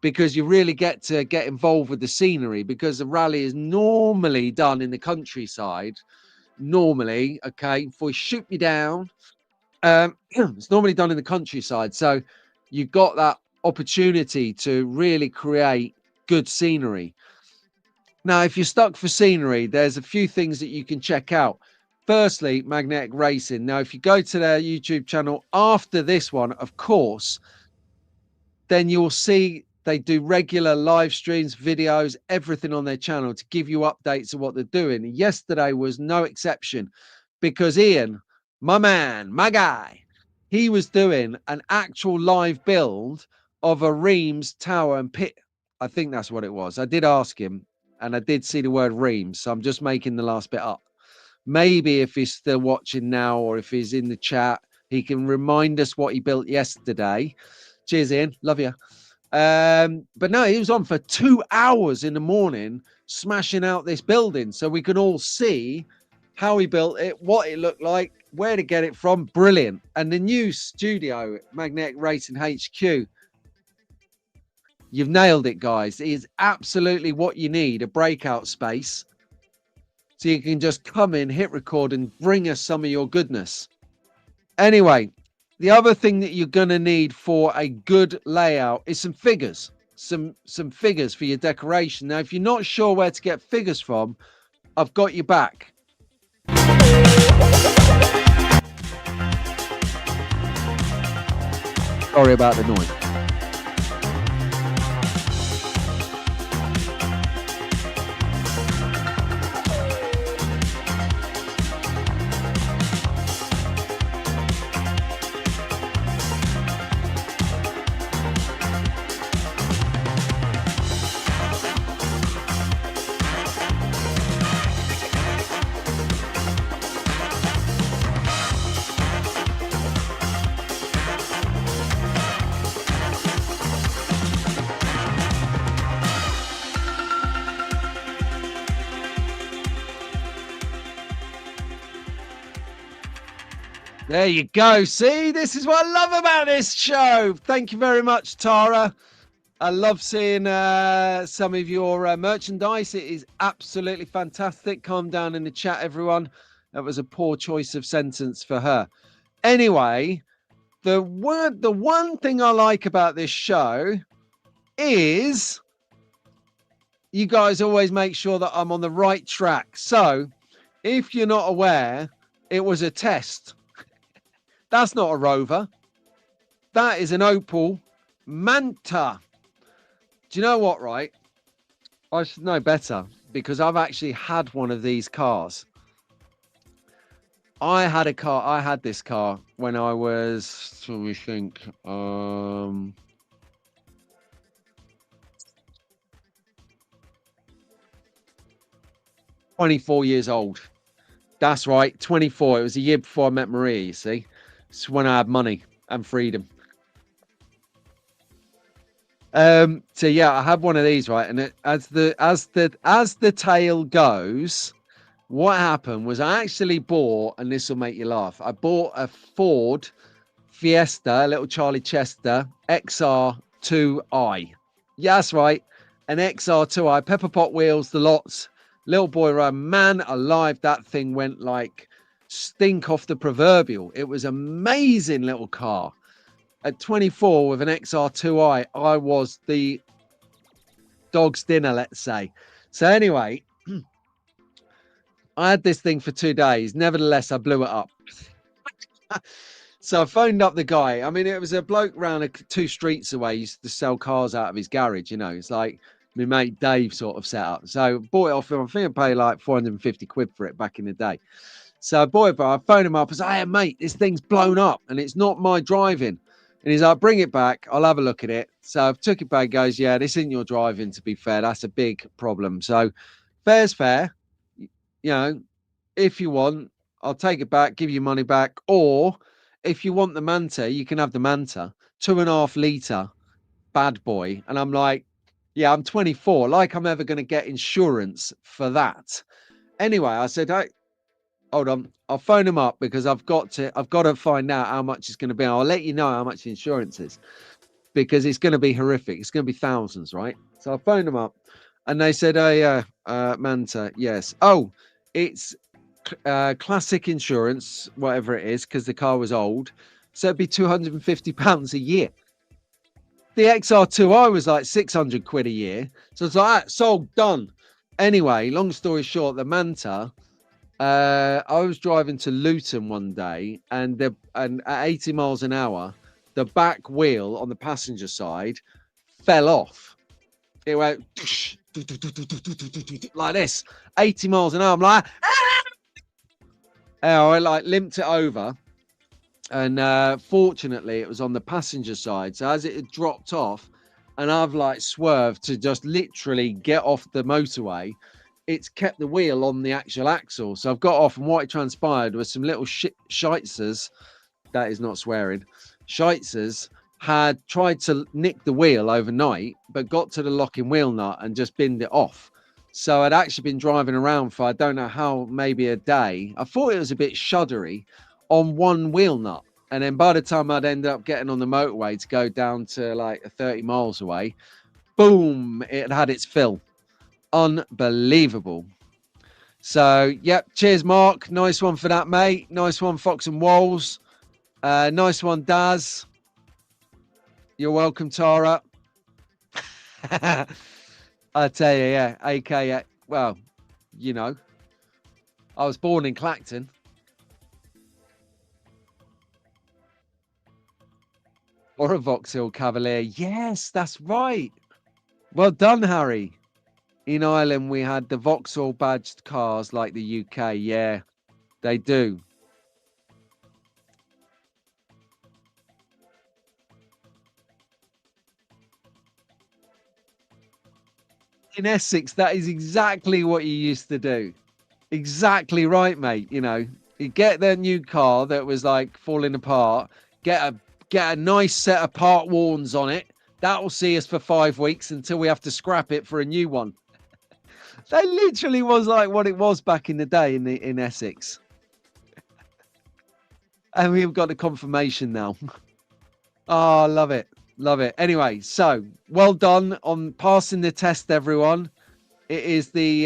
Speaker 1: because you really get to get involved with the scenery, because the rally is normally done in the countryside. Normally, okay, before you shoot me down, it's normally done in the countryside. So you've got that opportunity to really create good scenery. Now, if you're stuck for scenery, there's a few things that you can check out. Firstly, Magnetic Racing. Now, if you go to their YouTube channel after this one, of course, then you'll see they do regular live streams, videos, everything on their channel to give you updates of what they're doing. Yesterday was no exception, because Ian, my man, my guy, he was doing an actual live build of a Reims tower and pit. I think that's what it was. I did ask him, and I did see the word Reims, so I'm just making the last bit up. Maybe if he's still watching now, or if he's in the chat, he can remind us what he built yesterday. Cheers, Ian. Love you. But no, he was on for 2 hours in the morning smashing out this building, so we can all see how he built it, what it looked like, where to get it from. Brilliant. And the new studio, Magnetic Racing HQ, you've nailed it, guys. It is absolutely what you need, a breakout space, so you can just come in, hit record, and bring us some of your goodness. Anyway, the other thing that you're going to need for a good layout is some figures, some figures for your decoration. Now, if you're not sure where to get figures from, I've got your back. Sorry about the noise. There you go. See, this is what I love about this show. Thank you very much, Tara. I love seeing some of your merchandise. It is absolutely fantastic. Calm down in the chat, everyone. That was a poor choice of sentence for her. Anyway, the one thing I like about this show is you guys always make sure that I'm on the right track. So if you're not aware, it was a test. That's not a Rover. That is an Opel Manta. Do you know what, right? I should know better, because I've actually had one of these cars. I had this car when I was, let me think, 24 years old. That's right, 24. It was a year before I met Maria, you see. It's when I had money and freedom. So yeah, I had one of these, right? And as the tale goes, what happened was I actually bought, and this will make you laugh, I bought a Ford Fiesta, a little Charlie Chester XR2i. Yeah, that's right, an XR2i, pepper pot wheels, the lots. Little boy run, man alive, that thing went like stink off the proverbial. It was amazing little car. At 24 with an XR2i, I was the dog's dinner, let's say. So anyway, I had this thing for 2 days. Nevertheless, I blew it up. So I phoned up the guy. I mean, it was a bloke round 2 streets away. He used to sell cars out of his garage, you know. It's like my mate Dave sort of set up. So bought it off him. I think I paid like 450 quid for it back in the day. So I phoned him up. I said, hey, mate, this thing's blown up and it's not my driving. And he's like, bring it back. I'll have a look at it. So I've took it back. Goes, yeah, this isn't your driving, to be fair. That's a big problem. So fair's fair. You know, if you want, I'll take it back, give you money back. Or if you want the Manta, you can have the Manta, 2.5 litre bad boy. And I'm like, yeah, I'm 24, like I'm ever going to get insurance for that. Anyway, I said, hey, hold on, I'll phone him up because I've got to find out how much it's going to be. I'll let you know how much the insurance is, because it's going to be horrific. It's going to be thousands, right? So I phoned them up and they said, oh yeah, Manta, yes. Oh, it's classic insurance, whatever it is, because the car was old. So it'd be £250 a year. The XR2i was like 600 quid a year. So it's like, sold, done. Anyway, long story short, the Manta, I was driving to Luton one day and at 80 miles an hour, the back wheel on the passenger side fell off. It went like this, 80 miles an hour. I'm like, I like limped it over. And fortunately, it was on the passenger side. So as it had dropped off, and I've like swerved to just literally get off the motorway, it's kept the wheel on the actual axle. So I've got off, and what it transpired was some little shitesers, that is not swearing, shitesers had tried to nick the wheel overnight, but got to the locking wheel nut and just binned it off. So I'd actually been driving around for, I don't know how, maybe a day. I thought it was a bit shuddery on one wheel nut. And then by the time I'd end up getting on the motorway to go down to like 30 miles away, boom, it had its fill. Unbelievable. So, yep, cheers, Mark. Nice one for that, mate. Nice one, Fox and Walls. Nice one, Daz. You're welcome, Tara. I tell you, yeah, AK, well, you know, I was born in Clacton. Or a Vauxhall Cavalier. Yes, that's right. Well done, Harry. In Ireland, we had the Vauxhall badged cars like the UK. Yeah, they do. In Essex, that is exactly what you used to do. Exactly right, mate. You know, you get their new car that was like falling apart, get a nice set of part warns on it. That will see us for 5 weeks until we have to scrap it for a new one. That literally was like what it was back in the day in Essex. And we've got the confirmation now. Oh, love it. Love it. Anyway, so well done on passing the test, everyone. It is the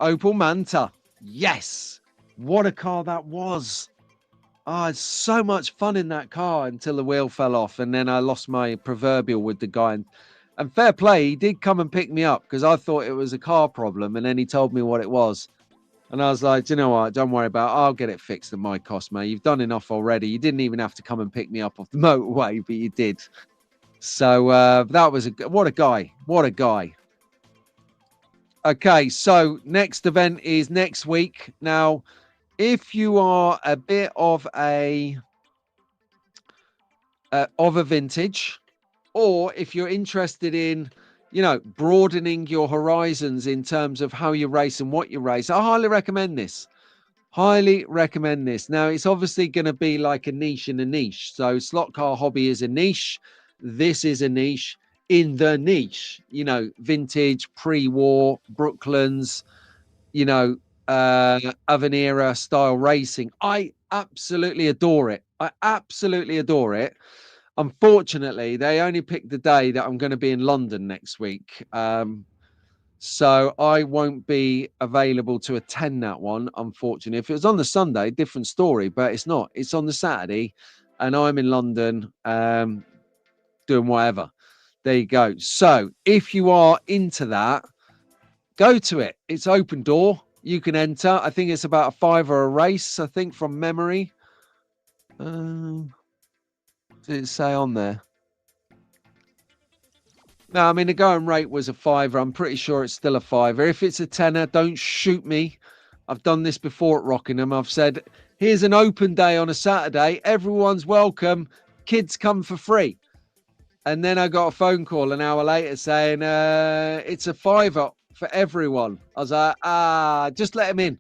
Speaker 1: Opel Manta. Yes. What a car that was. Oh, it's so much fun in that car until the wheel fell off. And then I lost my proverbial with the guy. And fair play, he did come and pick me up because I thought it was a car problem. And then he told me what it was. And I was like, you know what? Don't worry about it. I'll get it fixed at my cost, mate. You've done enough already. You didn't even have to come and pick me up off the motorway, but you did. So that was what a guy. What a guy. Okay, so next event is next week. Now, if you are a bit of a vintage, or if you're interested in, you know, broadening your horizons in terms of how you race and what you race, I highly recommend this. Highly recommend this. Now, it's obviously going to be like a niche in a niche. So slot car hobby is a niche. This is a niche in the niche, you know, vintage, pre-war, Brooklands, you know, Avenira style racing. I absolutely adore it. I absolutely adore it. Unfortunately, they only picked the day that I'm going to be in London next week. So I won't be available to attend that one, unfortunately. If it was on the Sunday, different story, but it's not. It's on the Saturday, and I'm in London doing whatever. There you go. So if you are into that, go to it. It's open door. You can enter. I think it's about a £5 a race, I think, from memory. Did it say on there? No, I mean, the going rate was a £5. I'm pretty sure it's still a £5. If it's a tenner, don't shoot me. I've done this before at Rockingham. I've said, here's an open day on a Saturday. Everyone's welcome. Kids come for free. And then I got a phone call an hour later saying, it's a £5 for everyone. I was like, just let him in.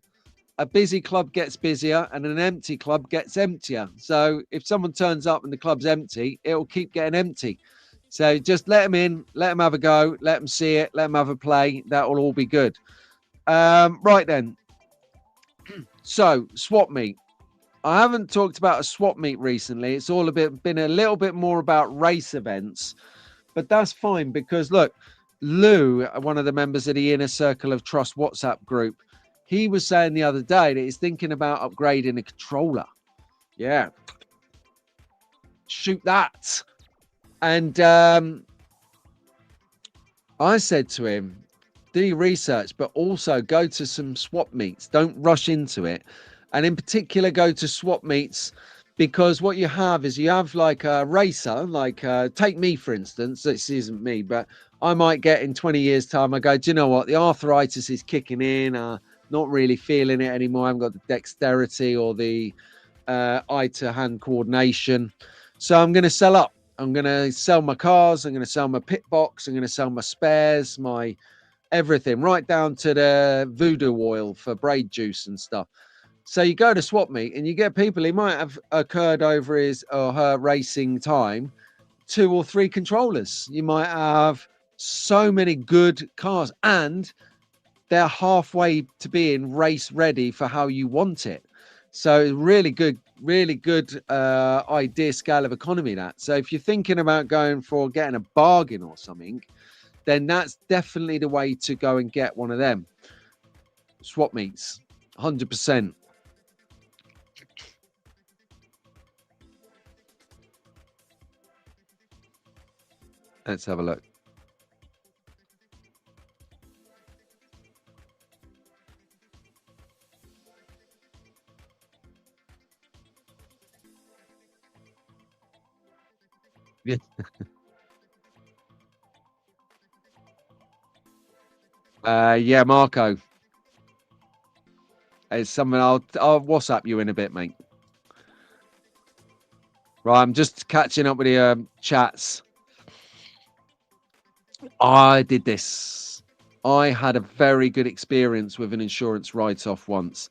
Speaker 1: a busy club gets busier and an empty club gets emptier. So if someone turns up and the club's empty, it'll keep getting empty. So just let them in, let them have a go, let them see it, let them have a play. That will all be good. Right then. So swap meet. I haven't talked about a swap meet recently. It's all been a little bit more about race events, but that's fine because look, Lou, one of the members of the Inner Circle of Trust WhatsApp group, he was saying the other day that he's thinking about upgrading a controller. Yeah. Shoot that. And I said to him, do your research, but also go to some swap meets. Don't rush into it. And in particular, go to swap meets because what you have is you have like a racer, like take me, for instance. This isn't me, but I might get in 20 years' time. I go, do you know what? The arthritis is kicking in. Not really feeling it anymore. I haven't got the dexterity or the eye to hand coordination. So I'm going to sell up. I'm going to sell my cars. I'm going to sell my pit box. I'm going to sell my spares, my everything, right down to the voodoo oil for braid juice and stuff. So you go to swap meet and you get people, he might have occurred over his or her racing time, 2 or 3 controllers. You might have so many good cars and they're halfway to being race ready for how you want it. So really good idea, scale of economy that. So if you're thinking about going for getting a bargain or something, then that's definitely the way to go and get one of them. Swap meets, 100%. Let's have a look. Yeah. Yeah, Marco. It's something I'll WhatsApp you in a bit, mate. Right, I'm just catching up with the chats. I did this. I had a very good experience with an insurance write-off once.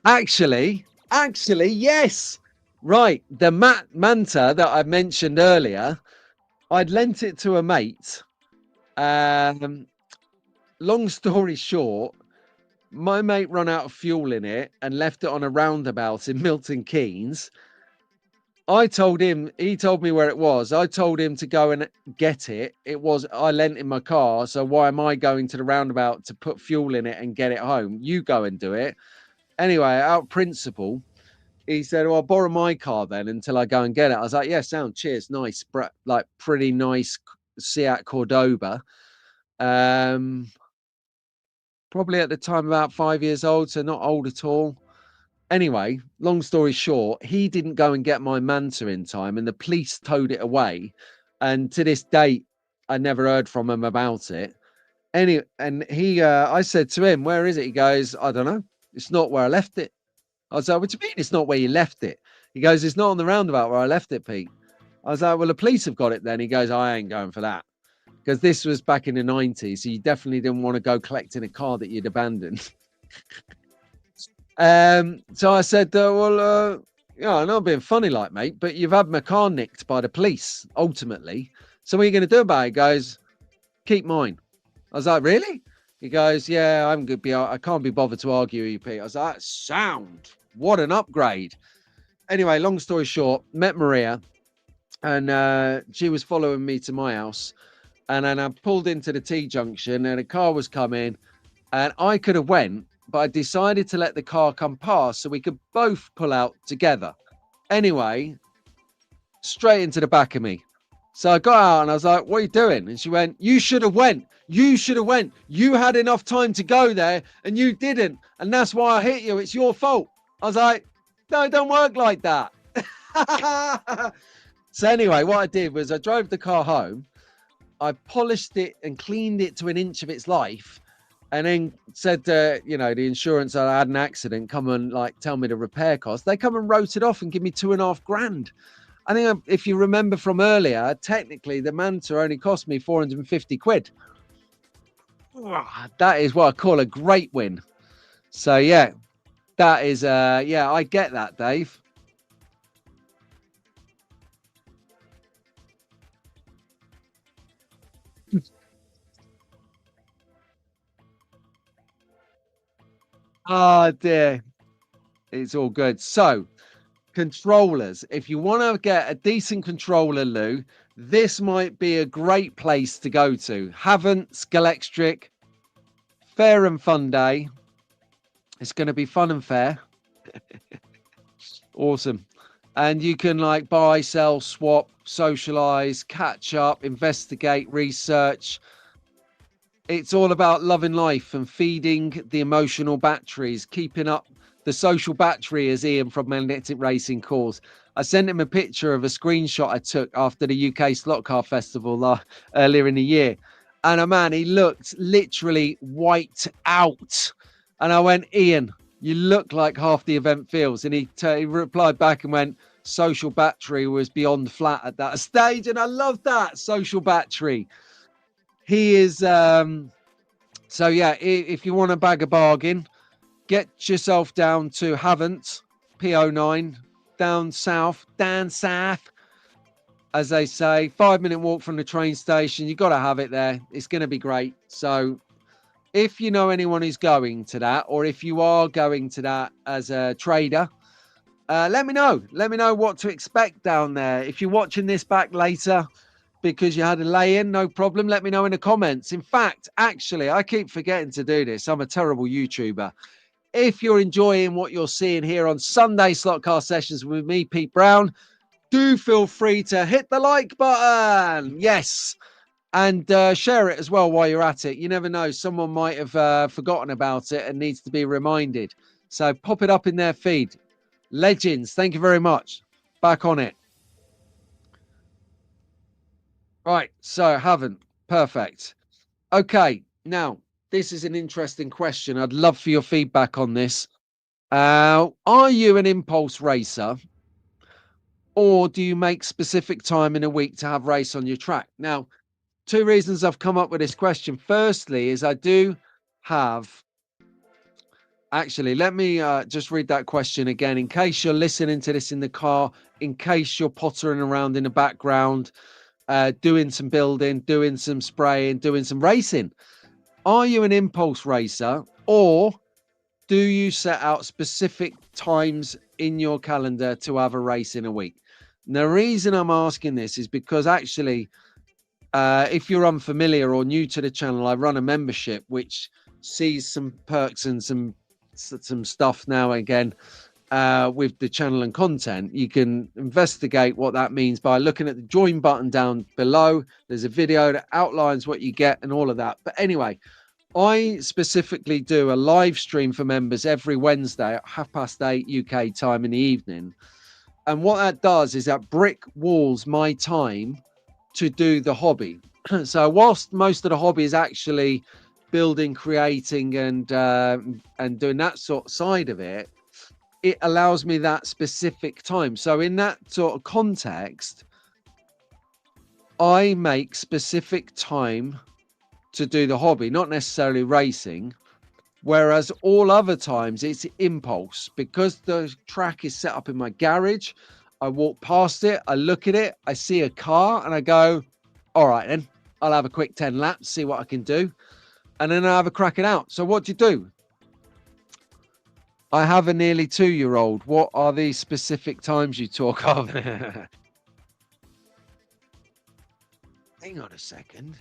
Speaker 1: Actually, yes. Right, the Manta that I mentioned earlier, I'd lent it to a mate. Long story short, my mate run out of fuel in it and left it on a roundabout in Milton Keynes. I told him, he told me where it was. I told him to go and get it. I lent in my car. So why am I going to the roundabout to put fuel in it and get it home? You go and do it. Anyway, out of principle, he said, well, I'll borrow my car then until I go and get it. I was like, yeah, sound, cheers. Nice. Like pretty nice Seat Cordoba. Probably at the time about 5 years old. So not old at all. Anyway, long story short, he didn't go and get my Manta in time and the police towed it away. And to this date, I never heard from him about it. And I said to him, where is it? He goes, I don't know. It's not where I left it. I was like, what do you mean it's not where you left it? He goes, it's not on the roundabout where I left it, Pete. I was like, well, the police have got it then. He goes, I ain't going for that. Because this was back in the 90s. So you definitely didn't want to go collecting a car that you'd abandoned. So I said, well, I'm not being funny like, mate, but you've had my car nicked by the police, ultimately. So what are you going to do about it? He goes, keep mine. I was like, really? He goes, yeah, I can't be bothered to argue with you, Pete. I was like, sound. What an upgrade. Anyway, long story short, met Maria and she was following me to my house. And then I pulled into the T-junction and a car was coming and I could have went, but I decided to let the car come past so we could both pull out together. Anyway, straight into the back of me. So I got out and I was like, what are you doing? And she went, you should have went. You should have went. You had enough time to go there and you didn't. And that's why I hit you. It's your fault. I was like, no, it don't work like that. So anyway, what I did was I drove the car home. I polished it and cleaned it to an inch of its life. And then said, the insurance, I had an accident, come and tell me the repair cost. They come and wrote it off and give me $2,500. I think if you remember from earlier, technically the Manta only cost me 450 quid. That is what I call a great win. So yeah, That is, yeah, I get that, Dave. Oh dear. It's all good. So, controllers. If you want to get a decent controller, Lou, this might be a great place to go to. Haven't Scalextric, fair and fun day. It's going to be fun and fair. Awesome. And you can like buy, sell, swap, socialize, catch up, investigate, research. It's all about loving life and feeding the emotional batteries, keeping up the social battery, as Ian from Magnetic Racing calls. I sent him a picture of a screenshot I took after the UK Slot Car Festival earlier in the year. And man, he looked literally wiped out. And I went, Ian, you look like half the event feels. And he replied back and went, social battery was beyond flat at that stage. And I love that, social battery. He is, so yeah, if you want to bag a bargain, get yourself down to Haven't, PO9, down south, as they say, 5-minute walk from the train station. You got to have it there. It's going to be great. So if you know anyone who's going to that, or if you are going to that as a trader, let me know. Let me know what to expect down there. If you're watching this back later because you had a lay-in, no problem. Let me know in the comments. In fact, actually, I keep forgetting to do this. I'm a terrible YouTuber. If you're enjoying what you're seeing here on Sunday Slot Car Sessions with me, Pete Brown, do feel free to hit the like button. Yes. And share it as well while you're at it. You never know. Someone might have forgotten about it and needs to be reminded. So pop it up in their feed. Legends, thank you very much. Back on it. Right. So haven't. Perfect. Okay. Now, this is an interesting question. I'd love for your feedback on this. Are you an impulse racer, or do you make specific time in a week to have race on your track? Now, two reasons I've come up with this question. Firstly, is I do have. Actually, let me just read that question again in case you're listening to this in the car, in case you're pottering around in the background, doing some building, doing some spraying, doing some racing. Are you an impulse racer, or do you set out specific times in your calendar to have a race in a week? And the reason I'm asking this is because actually, if you're unfamiliar or new to the channel, I run a membership which sees some perks and some stuff now again with the channel and content. You can investigate what that means by looking at the join button down below. There's a video that outlines what you get and all of that. But anyway, I specifically do a live stream for members every Wednesday at 8:30 UK time in the evening. And what that does is that brick walls my time to do the hobby. So whilst most of the hobby is actually building, creating, and doing that sort of side of it, it allows me that specific time. So in that sort of context, I make specific time to do the hobby, not necessarily racing. Whereas all other times it's impulse, because the track is set up in my garage. I walk past it, I look at it, I see a car, and I go, all right, then I'll have a quick 10 laps, see what I can do. And then I have a crack it out. So what do you do? I have a nearly 2-year-old. What are these specific times you talk of? Hang on a second.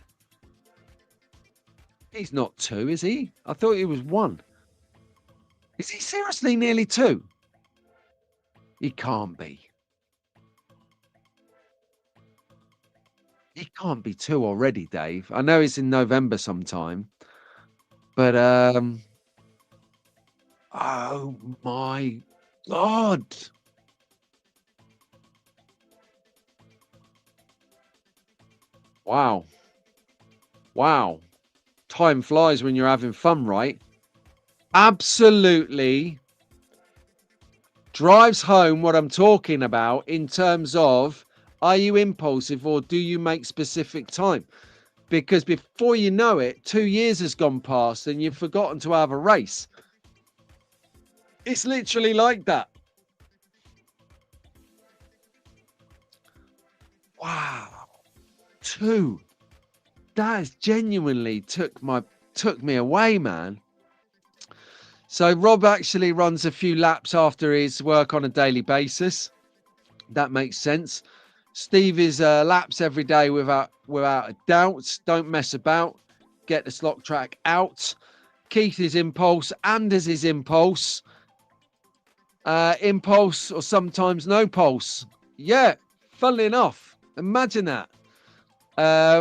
Speaker 1: He's not 2, is he? I thought he was 1. Is he seriously nearly 2? He can't be. He can't be 2 already, Dave. I know it's in November sometime. But, oh my God. Wow. Wow. Time flies when you're having fun, right? Absolutely drives home what I'm talking about in terms of, are you impulsive or do you make specific time? Because before you know it, 2 years has gone past and you've forgotten to have a race. It's literally like that. Wow. 2. That has genuinely took me away, man. So Rob actually runs a few laps after his work on a daily basis. That makes sense. Steve is laps every day without a doubt. Don't mess about. Get the slot track out. Keith is impulse. Anders is impulse. Impulse or sometimes no pulse. Yeah, funnily enough. Imagine that.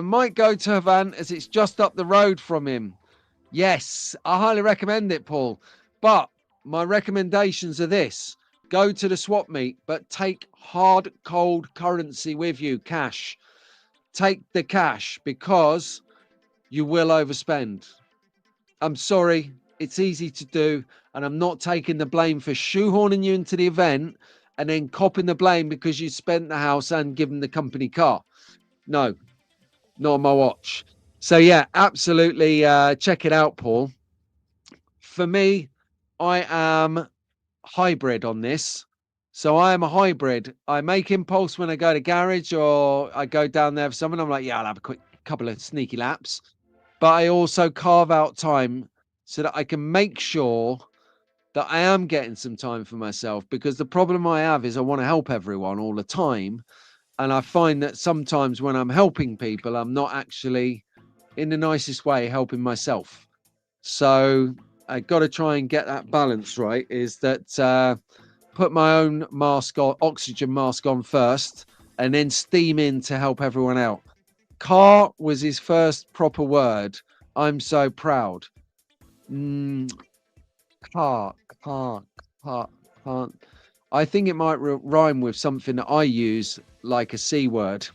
Speaker 1: Might go to Havant as it's just up the road from him. Yes, I highly recommend it, Paul. But my recommendations are this. Go to the swap meet, but take hard, cold currency with you, cash. Take the cash because you will overspend. I'm sorry, it's easy to do. And I'm not taking the blame for shoehorning you into the event and then copping the blame because you spent the house and given the company car. No, not on my watch. So, yeah, absolutely check it out, Paul. For me, I am hybrid on this. So I am a hybrid. I make impulse when I go to garage or I go down there for someone. I'm like, yeah, I'll have a quick couple of sneaky laps. But I also carve out time so that I can make sure that I am getting some time for myself, because the problem I have is I want to help everyone all the time. And I find that sometimes when I'm helping people, I'm not actually in the nicest way helping myself. So I got to try and get that balance right, is that put my own mask on, oxygen mask on first, and then steam in to help everyone out. Car was his first proper word. I'm so proud. Car, car, car, can't. I think it might rhyme with something that I use, like a C word.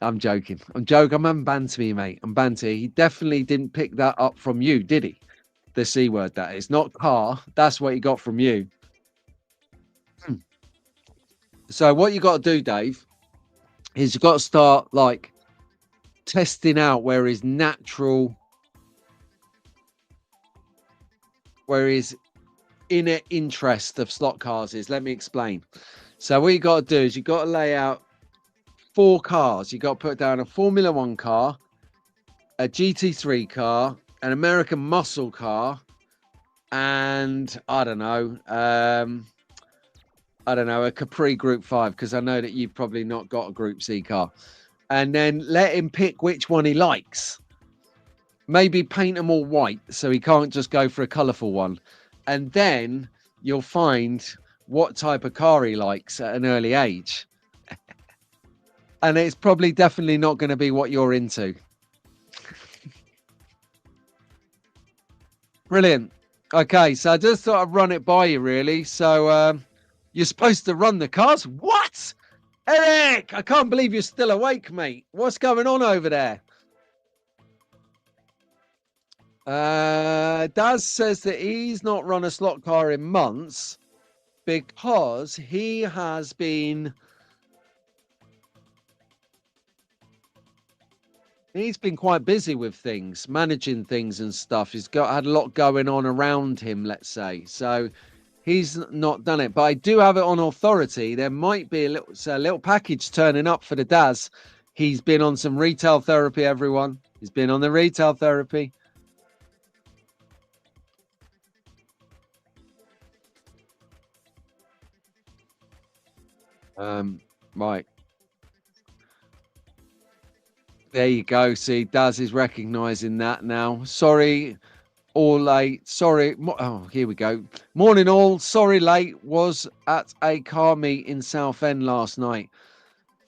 Speaker 1: I'm joking. I'm banter me, mate. I'm banter. He definitely didn't pick that up from you, did he? The C word, that is. Not car. That's what he got from you. So what you got to do, Dave, is you've got to start like testing out where his inner interest of slot cars is. Let me explain. So what you got to do is you got to lay out 4 cars. You got to put down a Formula One car, a GT3 car, an American muscle car, and I don't know, a Capri Group 5, because I know that you've probably not got a Group C car. And then let him pick which one he likes. Maybe paint them all white so he can't just go for a colourful one. And then you'll find what type of car he likes at an early age. And it's probably definitely not going to be what you're into. Brilliant. Okay, so I just thought I'd run it by you, really. So you're supposed to run the cars? What? Eric, I can't believe you're still awake, mate. What's going on over there? Daz says that he's not run a slot car in months because he has been... He's been quite busy with things, managing things and stuff. He's had a lot going on around him, let's say. So he's not done it. But I do have it on authority. There might be a little package turning up for the Daz. He's been on some retail therapy, everyone. He's been on the retail therapy. Right. There you go. See, Daz is recognizing that now. Sorry, all late. Sorry. Oh, here we go. Morning, all. Sorry, late. Was at a car meet in Southend last night.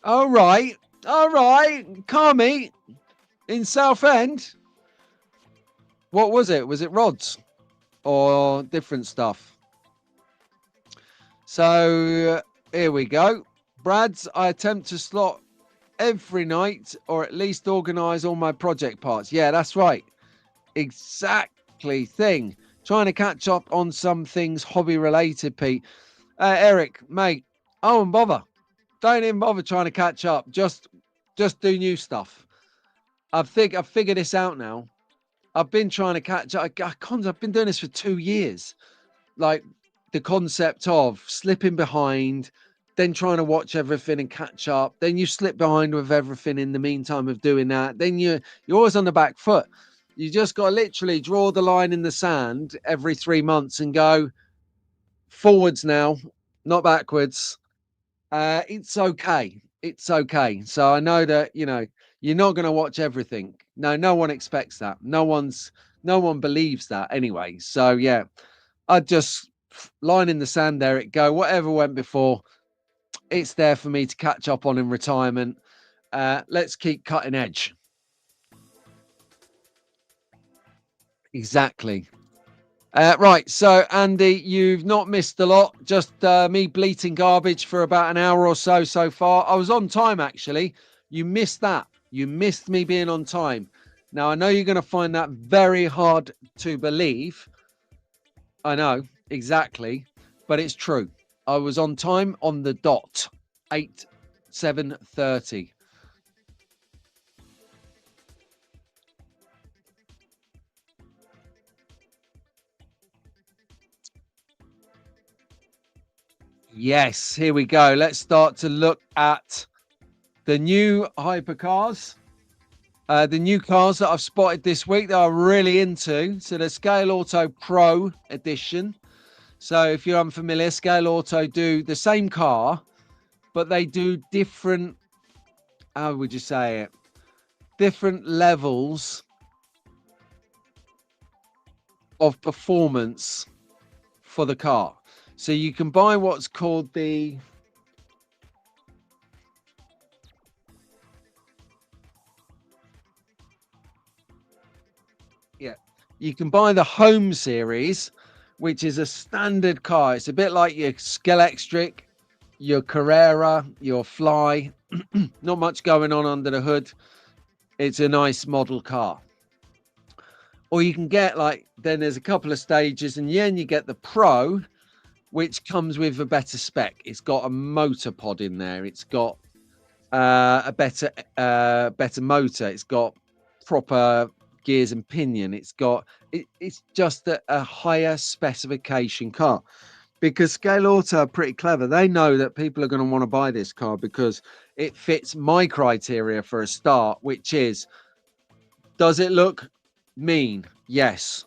Speaker 1: All right. All right. Car meet in Southend. What was it? Was it rods or different stuff? So here we go. Brad's, I attempt to slot every night, or at least organize all my project parts. Yeah, that's right. Exactly thing. Trying to catch up on some things hobby related, Pete. Eric, mate, I won't bother. Don't even bother trying to catch up. Just do new stuff. I've figured this out now. I've been trying to catch up. I've been doing this for 2 years. like the concept of slipping behind, then trying to watch everything and catch up. Then you slip behind with everything in the meantime of doing that. Then you're always on the back foot. You just got to literally draw the line in the sand every 3 months and go forwards now, not backwards. It's okay. It's okay. So I know that, you're not going to watch everything. No one expects that. No one believes that anyway. So yeah, I'd just line in the sand there it go. Whatever went before, it's there for me to catch up on in retirement. Let's keep cutting edge. Exactly. Right, so Andy, you've not missed a lot. Just me bleating garbage for about an hour or so far. I was on time, actually. You missed that. You missed me being on time. Now, I know you're going to find that very hard to believe. I know, exactly. But it's true. I was on time on the dot. 7:30. Yes, here we go. Let's start to look at the new hypercars. The new cars that I've spotted this week that I'm really into. So the Scale Auto Pro edition. So if you're unfamiliar, Scale Auto do the same car, but they do different, how would you say it? Different levels of performance for the car. So you can buy what's called the you can buy the Home series, which is a standard car. It's a bit like your Scalextric, your Carrera, your Fly. Not much going on under the hood. It's a nice model car. Or you can get then there's a couple of stages, and then you get the Pro, which comes with a better spec. It's got a motor pod in there. It's got a better motor. It's got proper gears and pinion. It's just a higher specification car, because Scale Auto are pretty clever. They know that people are going to want to buy this car because it fits my criteria for a start, which is, does it look mean? Yes.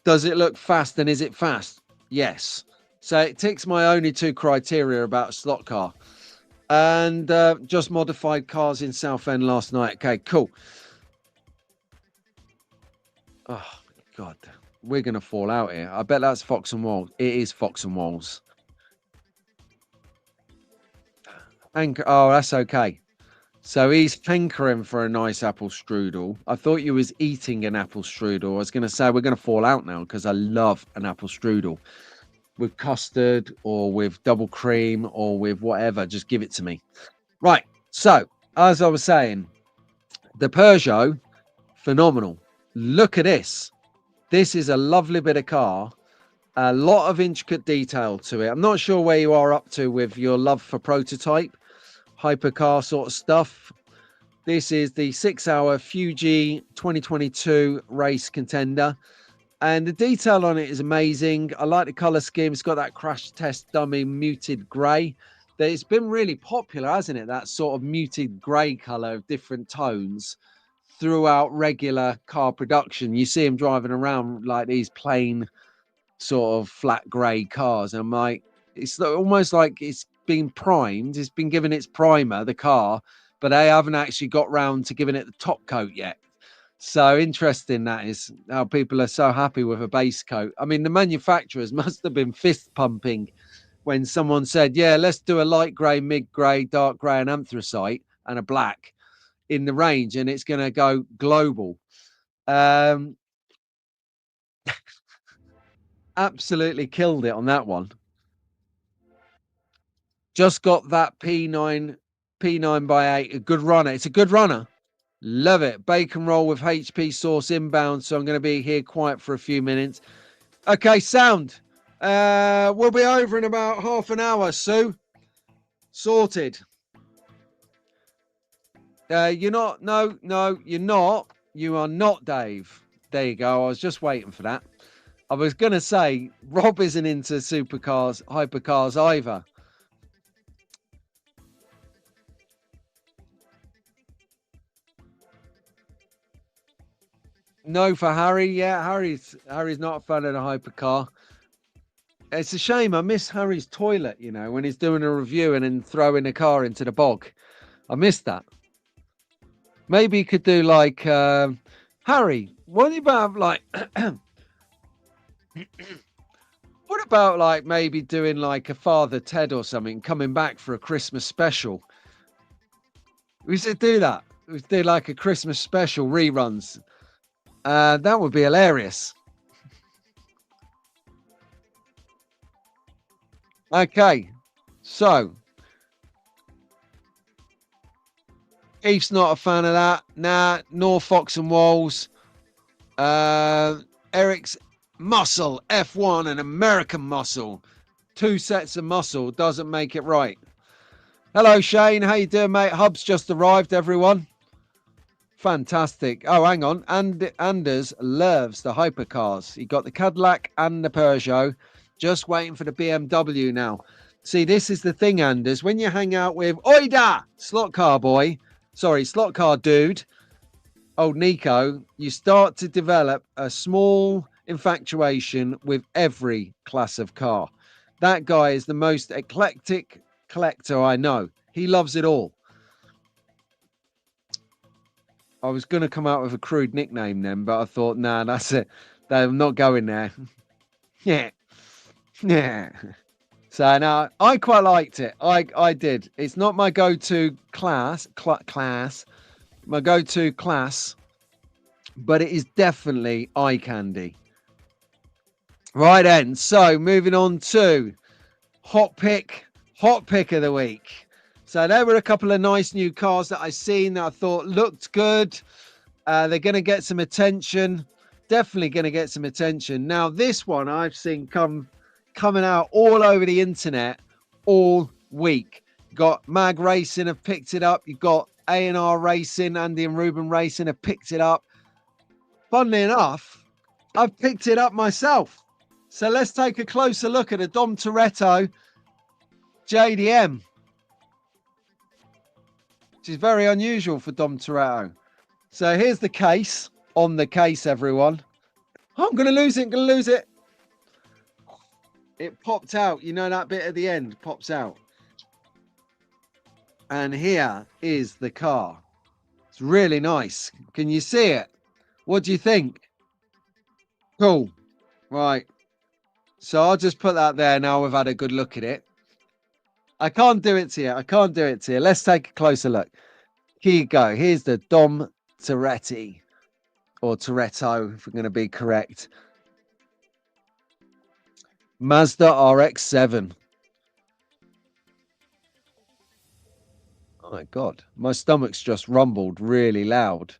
Speaker 1: Does it look fast, and is it fast? Yes. So it ticks my only two criteria about a slot car. And just modified cars in Southend last night. Okay, cool. Oh, God. We're going to fall out here. I bet that's Fox and Walls. It is Fox and Walls. Oh, that's okay. So he's hankering for a nice apple strudel. I thought you was eating an apple strudel. I was going to say we're going to fall out now because I love an apple strudel with custard or with double cream or with whatever. Just give it to me. Right. So, as I was saying, the Peugeot, phenomenal. Look at this. This is a lovely bit of car. A lot of intricate detail to it. I'm not sure where you are up to with your love for prototype, hypercar sort of stuff. This is the 6-hour Fuji 2022 race contender. And the detail on it is amazing. I like the color scheme. It's got that crash test dummy muted gray. It's been really popular, hasn't it? That sort of muted gray color of different tones throughout regular car production. You see them driving around like these plain sort of flat gray cars. And I'm like, it's almost like it's been primed. It's been given its primer, the car, but they haven't actually got round to giving it the top coat yet. So interesting that is, how people are so happy with a base coat. I mean, the manufacturers must have been fist pumping when someone said, yeah, let's do a light grey, mid grey, dark grey and anthracite and a black in the range, and it's going to go global. Absolutely killed it on that one. Just got that P9 by 8, a good runner. It's a good runner. Love it. Bacon roll with HP sauce inbound. So I'm going to be here quiet for a few minutes. Okay, sound. We'll be over in about half an hour, Sue. Sorted. You're not. No, you're not. You are not, Dave. There you go. I was just waiting for that. I was going to say, Rob isn't into supercars, hypercars either. No for Harry. Yeah, Harry's not a fan of the hypercar. It's a shame. I miss Harry's toilet, you know, when he's doing a review and then throwing the car into the bog. I miss that. Maybe he could do like, Harry, what about like, what about like maybe doing like a Father Ted or something, coming back for a Christmas special? We should do that. We should do like a Christmas special reruns. That would be hilarious. Okay, so Keith's not a fan of that. Nah, nor Fox and Walls. Eric's muscle, F1 and American muscle. 2 sets of muscle doesn't make it right. Hello, Shane. How you doing, mate? Hub's just arrived, everyone. Fantastic. Oh, hang on. And Anders loves the hypercars. He got the Cadillac and the Peugeot. Just waiting for the BMW now. See, this is the thing, Anders. When you hang out with Oida, slot car boy, sorry, slot car dude, old Nico, you start to develop a small infatuation with every class of car. That guy is the most eclectic collector I know. He loves it all. I was going to come out with a crude nickname then, but I thought, nah, that's it. I'm not going there. Yeah. Yeah. So now I quite liked it. I did. It's not my go-to class, my go-to class, but it is definitely eye candy. Right then. So moving on to hot pick of the week. So there were a couple of nice new cars that I seen that I thought looked good. They're going to get some attention. Definitely going to get some attention. Now, this one I've seen coming out all over the internet all week. Got Mag Racing have picked it up. You've got A&R Racing, Andy and Ruben Racing have picked it up. Funnily enough, I've picked it up myself. So let's take a closer look at a Dom Toretto JDM. Which is very unusual for Dom Toretto. So here's the case. On the case, everyone. Oh, I'm going to lose it. It popped out. You know that bit at the end pops out. And here is the car. It's really nice. Can you see it? What do you think? Cool. Right. So I'll just put that there now we've had a good look at it. I can't do it to you. Let's take a closer look. Here you go. Here's the Dom Toretto, or Toretto, if we're going to be correct. Mazda RX-7. Oh my God. My stomach's just rumbled really loud.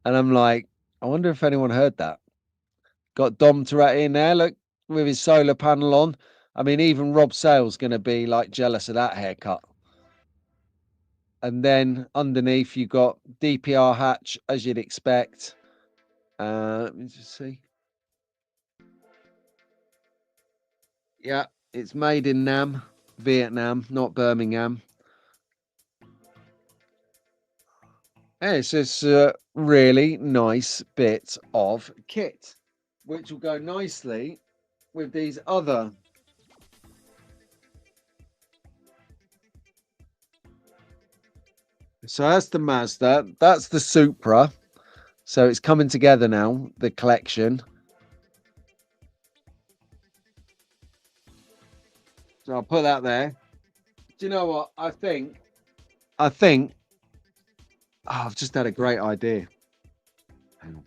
Speaker 1: And I'm like, I wonder if anyone heard that. Got Dom Toretto in there, look, with his solar panel on. I mean, even Rob Sale's going to be like jealous of that haircut. And then underneath you got DPR hatch, as you'd expect. Let me just see. Yeah, it's made in Nam, Vietnam, not Birmingham. And it's just a really nice bit of kit, which will go nicely with these other. So that's the Mazda, that's the Supra. So it's coming together now, the collection. So I'll put that there. Do you know what? I think I've just had a great idea. Hang on.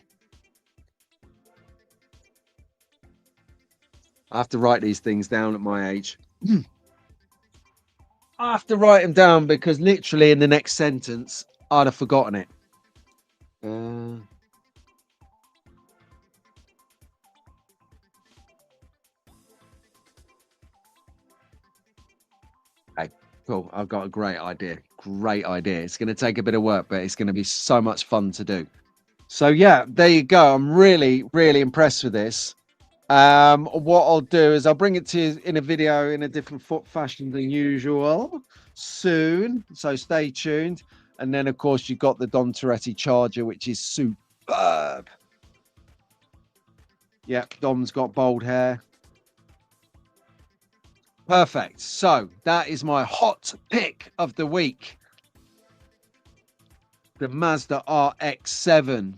Speaker 1: I have to write these things down at my age. I have to write them down because literally in the next sentence, I'd have forgotten it. Okay, cool. I've got a great idea. It's going to take a bit of work, but it's going to be so much fun to do. So yeah, there you go. I'm really, really impressed with this. What I'll do is I'll bring it to you in a video in a different fashion than usual soon, so stay tuned. And then of course you've got the Dom Toretto Charger, which is superb. Yeah, Dom's got bold hair. Perfect. So that is my hot pick of the week, the Mazda RX-7.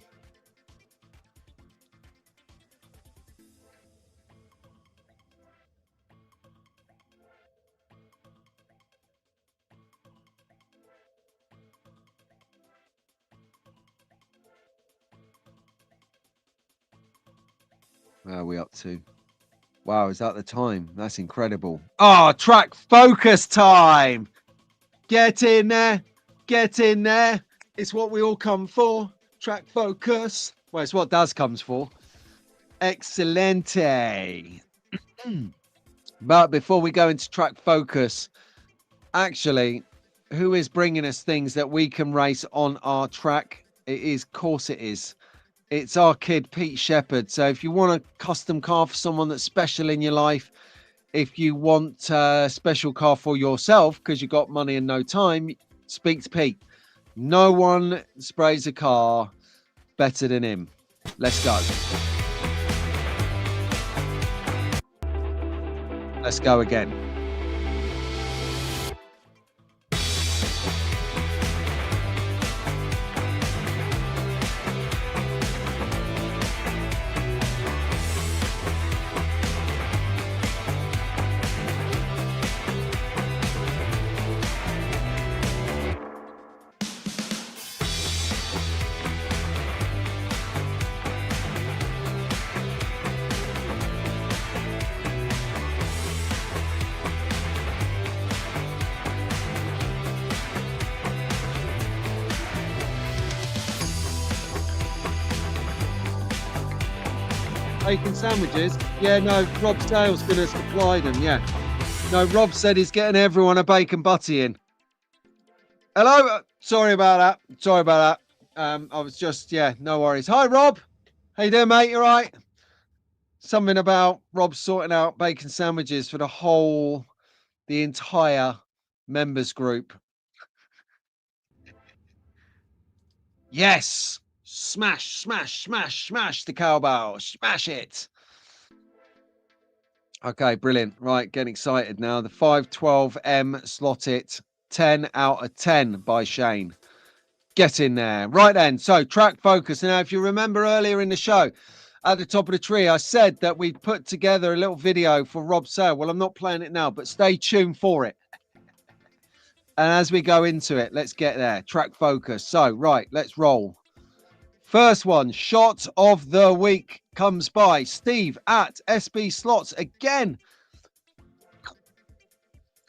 Speaker 1: Where are we up to? Wow, is that the time? That's incredible. Oh, track focus time. Get in there. Get in there. It's what we all come for. Track focus. Well, it's what Daz comes for. Excelente. But before we go into track focus, actually, who is bringing us things that we can race on our track? It is, of course it is. It's our kid, Pete Shepherd. So if you want a custom car for someone that's special in your life, if you want a special car for yourself because you've got money and no time, speak to Pete. No one sprays a car better than him. Let's go. Let's go again. Bacon sandwiches? Yeah, no, Rob Sale's going to supply them, yeah. No, Rob said he's getting everyone a bacon butty in. Hello? Sorry about that. Sorry about that. I was just, yeah, no worries. Hi, Rob. How you doing, mate? You all right? Something about Rob sorting out bacon sandwiches for the entire members group. Yes. Smash, smash, smash, smash the cowbell. Smash it. Okay, brilliant. Right, getting excited now. The 512M slot it 10 out of 10 by Shane. Get in there. Right then, so track focus. Now, if you remember earlier in the show, at the top of the tree, I said that we'd put together a little video for Rob Sale. Well, I'm not playing it now, but stay tuned for it. And as we go into it, let's get there. Track focus. So, right, let's roll. First one, shot of the week comes by Steve at SB Slots again.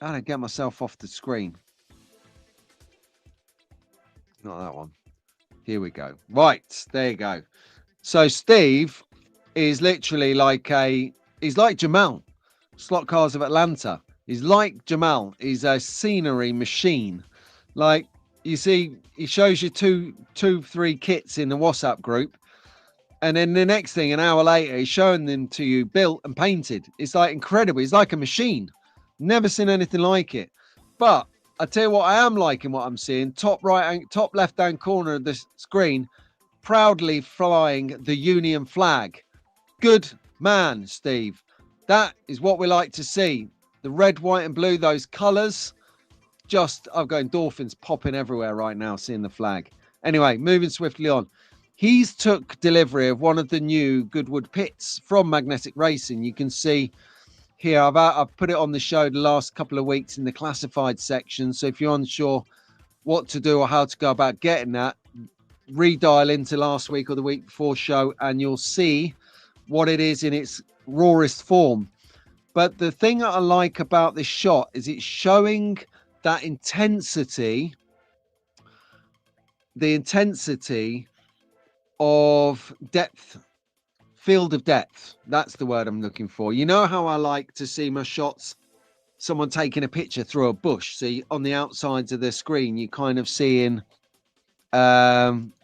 Speaker 1: I don't get myself off the screen. Not that one. Here we go. Right, there you go. So Steve is literally he's like Jamal, Slot Cars of Atlanta. He's like Jamal. He's a scenery machine. Like, you see, he shows you two, 3 kits in the WhatsApp group. And then the next thing, an hour later, he's showing them to you built and painted. It's like incredible. He's like a machine. Never seen anything like it. But I tell you what, I am liking what I'm seeing. Top left hand corner of the screen, proudly flying the Union flag. Good man, Steve. That is what we like to see. The red, white, and blue, those colours. I've got endorphins popping everywhere right now seeing the flag. Anyway, moving swiftly on. He's took delivery of one of the new Goodwood pits from Magnetic Racing. You can see here, I've put it on the show the last couple of weeks in the classified section. So if you're unsure what to do or how to go about getting that, redial into last week or the week before show and you'll see what it is in its rawest form. But the thing that I like about this shot is it's showing that intensity, the intensity of depth, field of depth. That's the word I'm looking for. You know how I like to see my shots, someone taking a picture through a bush. See, on the outsides of the screen, you're kind of seeing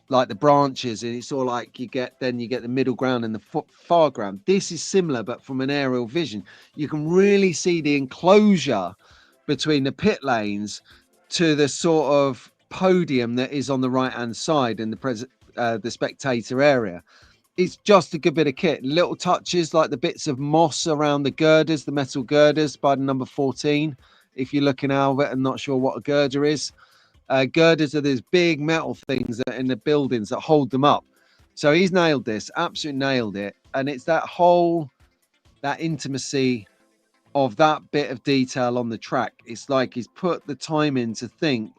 Speaker 1: like the branches, and it's all like you get the middle ground and the far ground. This is similar, but from an aerial vision, you can really see the enclosure between the pit lanes to the sort of podium that is on the right hand side in the spectator area. It's just a good bit of kit. Little touches like the bits of moss around the girders, the metal girders by the number 14. If you're looking out and not sure what a girder is, girders are these big metal things that in the buildings that hold them up. So he's nailed this, absolutely nailed it. And it's that intimacy of that bit of detail on the track. It's like he's put the time in to think,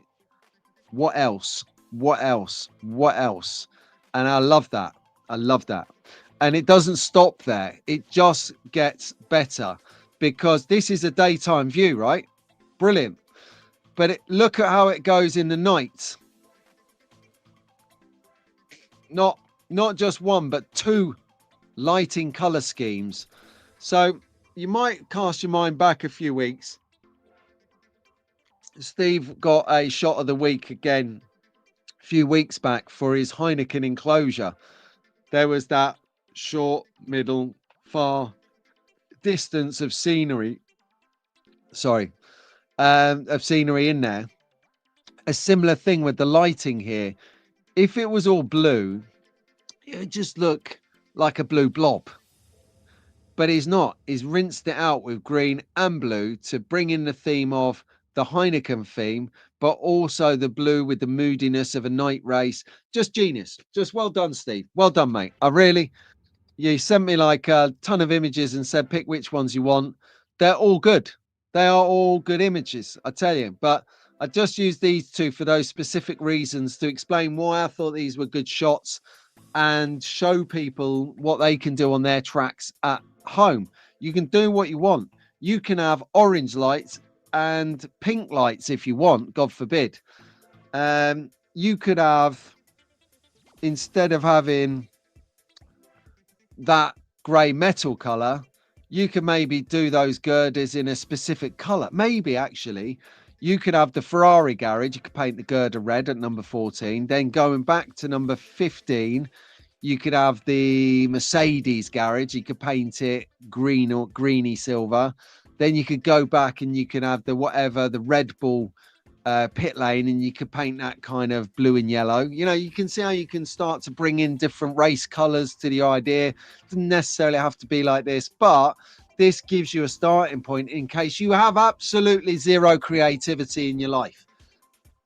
Speaker 1: what else? And I love that. And it doesn't stop there. It just gets better, because this is a daytime view, right? Brilliant. But look at how it goes in the night. Not just one, but two lighting color schemes. So you might cast your mind back a few weeks. Steve got a shot of the week again a few weeks back for his Heineken enclosure. There was that short, middle, far distance of scenery. Of scenery in there. A similar thing with the lighting here. If it was all blue, it would just look like a blue blob. But he's not. He's rinsed it out with green and blue to bring in the theme of the Heineken theme, but also the blue with the moodiness of a night race. Just genius. Just well done, Steve. Well done, mate. You sent me like a ton of images and said pick which ones you want. They're all good. They are all good images, I tell you. But I just used these two for those specific reasons to explain why I thought these were good shots and show people what they can do on their tracks at home. You can do what you want. You can have orange lights and pink lights if you want, God forbid. You could have, instead of having that grey metal colour, you can maybe do those girders in a specific colour. Maybe actually you could have the Ferrari garage, you could paint the girder red at number 14. Then going back to number 15, you could have the Mercedes garage, you could paint it green or greeny silver. Then you could go back and you can have the Red Bull pit lane, and you could paint that kind of blue and yellow. You know, you can see how you can start to bring in different race colors to the idea. It doesn't necessarily have to be like this, but this gives you a starting point in case you have absolutely zero creativity in your life.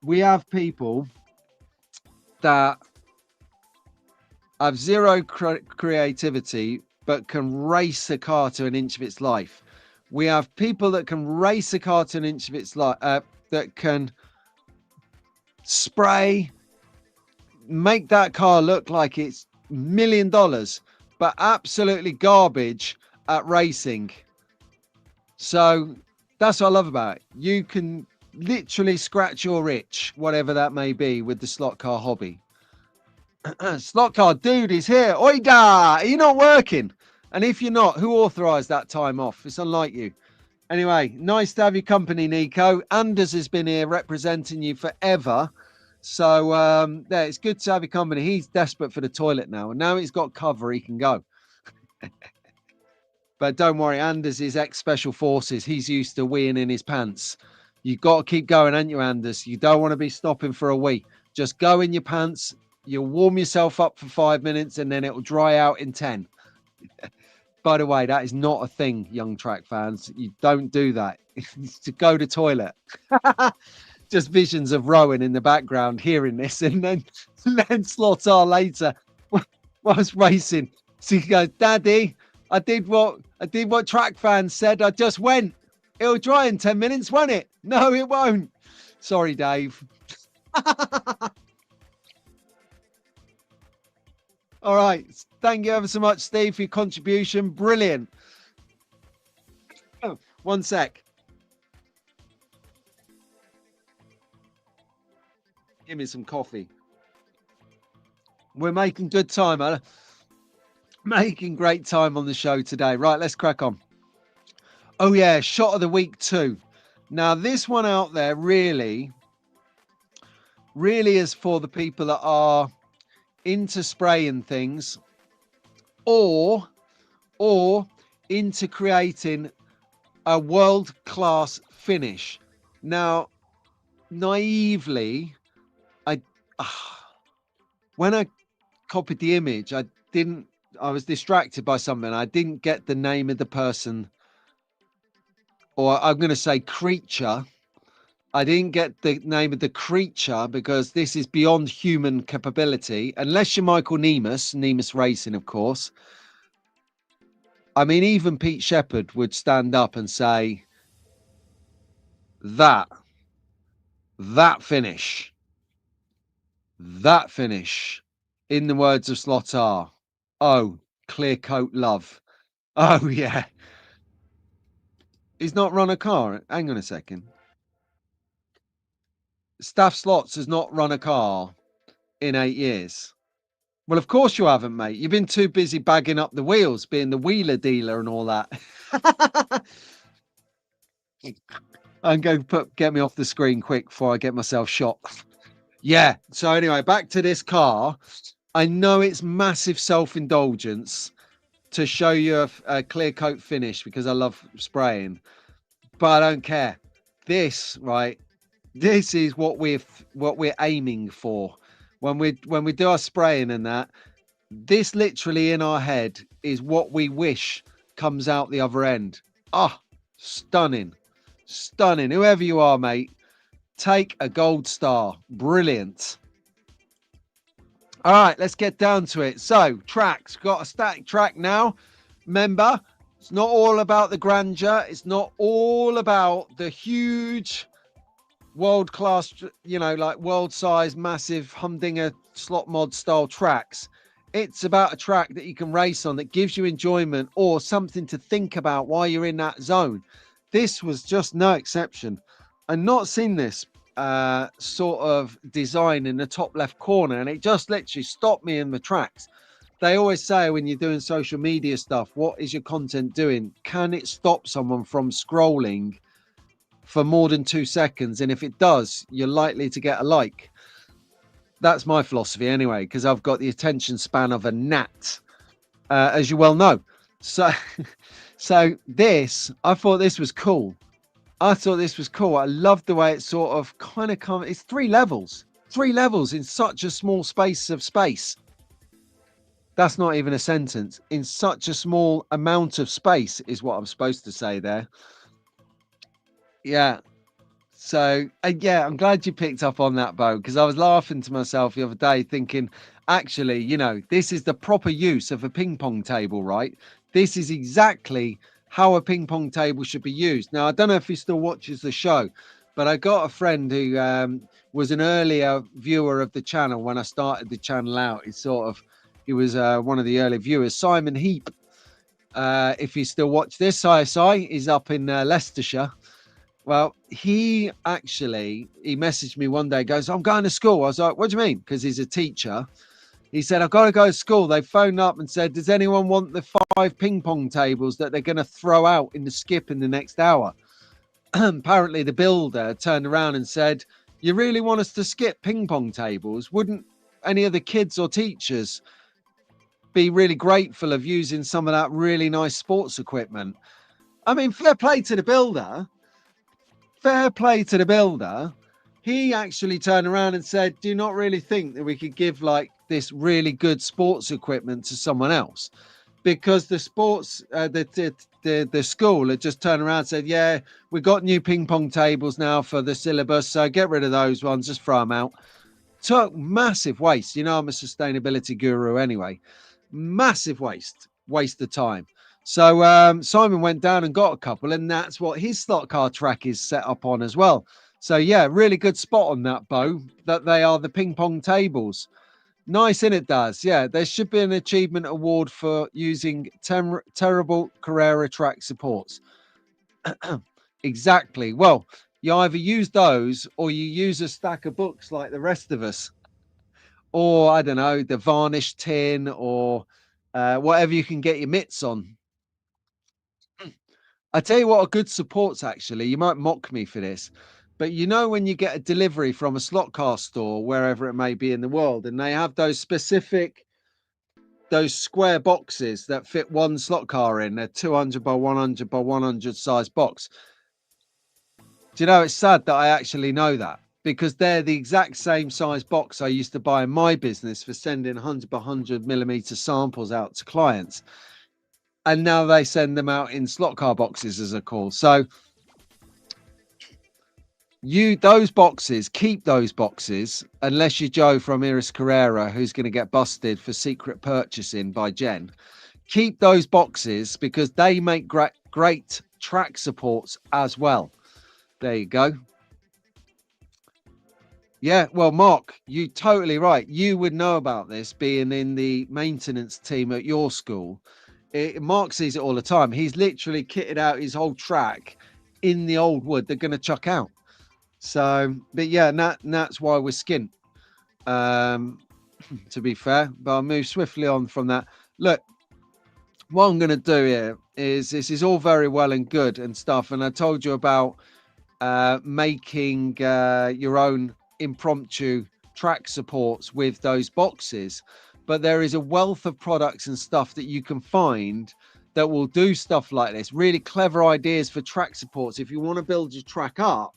Speaker 1: We have people that have zero creativity but can race a car to an inch of its life. We have people that can race a car to an inch of its life, that can spray, make that car look like it's $1 million, but absolutely garbage at racing. So that's what I love about it. You can literally scratch your itch, whatever that may be, with the slot car hobby. Slot car dude is here. Oida! Are you not working? And if you're not, who authorized that time off? It's unlike you. Anyway, nice to have your company, Nico. Anders has been here representing you forever. So, yeah, it's good to have your company. He's desperate for the toilet now. And now he's got cover, he can go. But don't worry, Anders is ex-Special Forces. He's used to weeing in his pants. You've got to keep going, ain't you, Anders? You don't want to be stopping for a wee. Just go in your pants. You'll warm yourself up for 5 minutes and then it'll dry out in 10. By the way, that is not a thing, young track fans. You don't do that. It's to go to toilet. Just visions of Rowan in the background hearing this, and then Slaughter later whilst racing. So he goes, Daddy, I did what track fans said. I just went. It'll dry in 10 minutes, won't it? No, it won't. Sorry, Dave. All right. Thank you ever so much, Steve, for your contribution. Brilliant. Oh, one sec. Give me some coffee. We're making good time, huh? Making great time on the show today. Right, let's crack on. Oh, yeah, shot of the week 2. Now, this one out there really is for the people that are into spraying things, or into creating a world-class finish. Now, naively, I when I copied the image, I was distracted by something. I didn't get the name of the person, or I'm going to say creature. I didn't get the name of the creature because this is beyond human capability, unless you're Michael Nemus Racing, of course. I mean, even Pete Shepherd would stand up and say, that finish, in the words of Slotar, oh, clear coat love. Oh, yeah. He's not run a car. Hang on a second. Staff Slots has not run a car in 8 years. Well, of course you haven't, mate. You've been too busy bagging up the wheels, being the wheeler dealer and all that. I'm going to get me off the screen quick before I get myself shot. Yeah. So anyway, back to this car. I know it's massive self-indulgence to show you a clear coat finish because I love spraying, but I don't care. This, right? This is what we're aiming for when we do our spraying and that. This literally in our head is what we wish comes out the other end. Ah, stunning, stunning. Whoever you are, mate, take a gold star. Brilliant. All right, let's get down to it. So, tracks, got a static track now. Remember, it's not all about the grandeur. It's not all about the huge world-class, like world-size, massive humdinger slot mod style tracks. It's about a track that you can race on that gives you enjoyment or something to think about while you're in that zone. This was just no exception. I've not seen this sort of design in the top left corner, and it just literally stopped me in the tracks. They always say when you're doing social media stuff, what is your content doing? Can it stop someone from scrolling for more than 2 seconds? And if it does, you're likely to get a like. That's my philosophy anyway, because I've got the attention span of a gnat, as you well know. So I thought this was cool. I loved the way it sort of kind of it's 3 levels in such a small space of space. That's not even a sentence. In such a small amount of space is what I'm supposed to say there. Yeah. So, yeah, I'm glad you picked up on that, Bo, because I was laughing to myself the other day thinking, actually, this is the proper use of a ping pong table, right? This is exactly how a ping pong table should be used. Now, I don't know if he still watches the show, but I got a friend who was an earlier viewer of the channel when I started the channel out. He was one of the early viewers, Simon Heap. If you still watch this, ISI is up in Leicestershire. Well, he messaged me one day, goes, I'm going to school. I was like, what do you mean? Because he's a teacher. He said, I've got to go to school. They phoned up and said, does anyone want the 5 ping pong tables that they're going to throw out in the skip in the next hour? Apparently the builder turned around and said, you really want us to skip ping pong tables? Wouldn't any of the kids or teachers be really grateful of using some of that really nice sports equipment? I mean, fair play to the builder. He actually turned around and said, do you not really think that we could give like this really good sports equipment to someone else? Because the sports, the school had just turned around and said, yeah, we've got new ping pong tables now for the syllabus, so get rid of those ones, just throw them out. Took massive waste. I'm a sustainability guru anyway. Massive waste of time. So Simon went down and got a couple, and that's what his slot car track is set up on as well. So yeah, really good spot on that, Bo, that they are the ping pong tables. Nice, in it does. Yeah, there should be an achievement award for using terrible Carrera track supports. Exactly. Well, you either use those or you use a stack of books like the rest of us. Or, I don't know, the varnish tin or whatever you can get your mitts on. I tell you what, a good supports actually. You might mock me for this, But you know, when you get a delivery from a slot car store, wherever it may be in the world, and they have those specific, those square boxes that fit one slot car in, they're 200 by 100 by 100 size box. Do you know, it's sad that I actually know that, because they're the exact same size box I used to buy in my business for sending 100 by 100 millimeter samples out to clients. And now they send them out in slot car boxes, as they're called. So those boxes, keep those boxes, unless you're Joe from Iris Carrera, who's going to get busted for secret purchasing by Jen. Keep those boxes because they make great track supports as well. There you go. Yeah, well, Mark, you're totally right. You would know about this, being in the maintenance team at your school. Mark sees it all the time. He's literally kitted out his whole track in the old wood they're going to chuck out. So, but yeah, that's why we're skint, to be fair. But I'll move swiftly on from that. Look, what I'm going to do here is, this is all very well and good and stuff. And I told you about making your own impromptu track supports with those boxes. But there is a wealth of products and stuff that you can find that will do stuff like this. Really clever ideas for track supports. If you want to build your track up,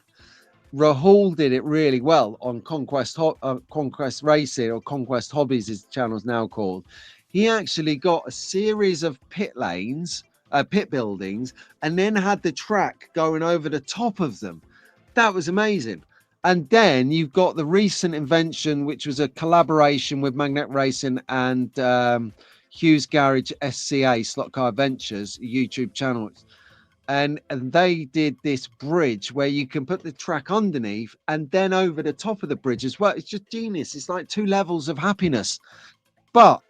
Speaker 1: Rahul did it really well on Conquest Racing, or Conquest Hobbies, his channel's now called. He actually got a series of pit lanes, pit buildings, and then had the track going over the top of them. That was amazing. And then you've got the recent invention, which was a collaboration with Magnet Racing and Hughes Garage SCA, Slot Car Adventures, a YouTube channel. And they did this bridge where you can put the track underneath and then over the top of the bridge as well. It's just genius. It's like 2 levels of happiness. But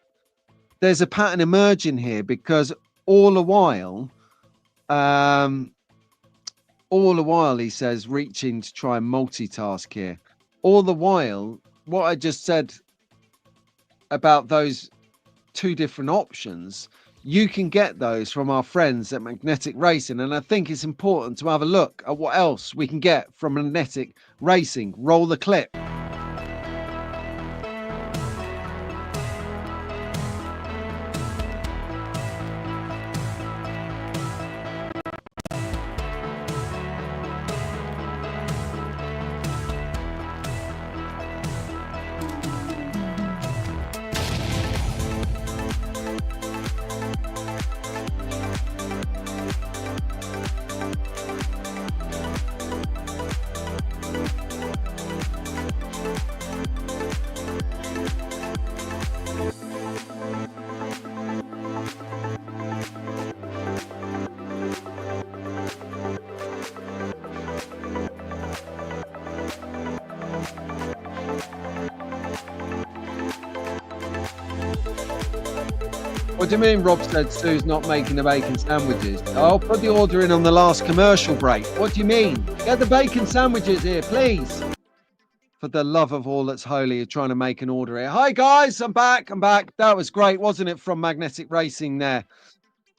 Speaker 1: there's a pattern emerging here, because all the while, he says, reaching to try and multitask here. All the while, what I just said about those 2 different options, you can get those from our friends at Magnetic Racing. And I think it's important to have a look at what else we can get from Magnetic Racing. Roll the clip. What do you mean? Rob said Sue's not making the bacon sandwiches. I'll put the order in on the last commercial break. What do you mean? Get the bacon sandwiches here, please. For the love of all that's holy, you're trying to make an order here. Hi guys, I'm back. That was great, wasn't it, from Magnetic Racing there?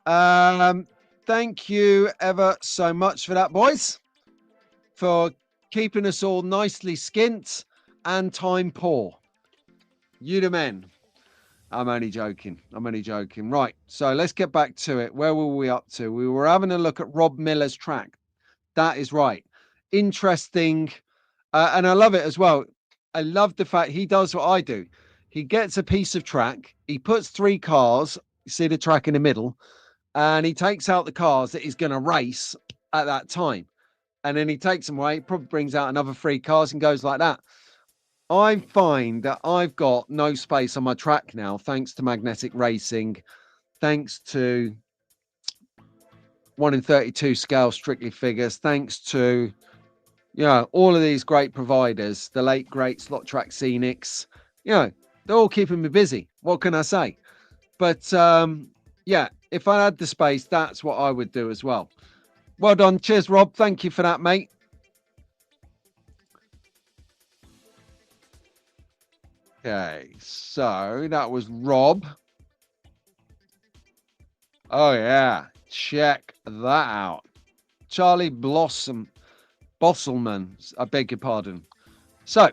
Speaker 1: Thank you ever so much for that, boys, for keeping us all nicely skint and time poor. You the men. I'm only joking. Right, so let's get back to it. Where were we up to? We were having a look at Rob Miller's track. That is right. Interesting. And I love it as well. I love the fact he does what I do. He gets a piece of track. He puts 3 cars. You see the track in the middle. And he takes out the cars that he's going to race at that time. And then he takes them away. Probably brings out another 3 cars and goes like that. I find that I've got no space on my track now, thanks to Magnetic Racing, thanks to 1 in 32 scale strictly figures, thanks to, you know, all of these great providers, the late great Slot Track Scenics. You know, they're all keeping me busy. What can I say? But yeah, if I had the space, that's what I would do as well. Well done. Cheers, Rob. Thank you for that, mate. Okay, so that was Rob. Oh, yeah. Check that out. Charlie Blossom. Bosselman, I beg your pardon. So,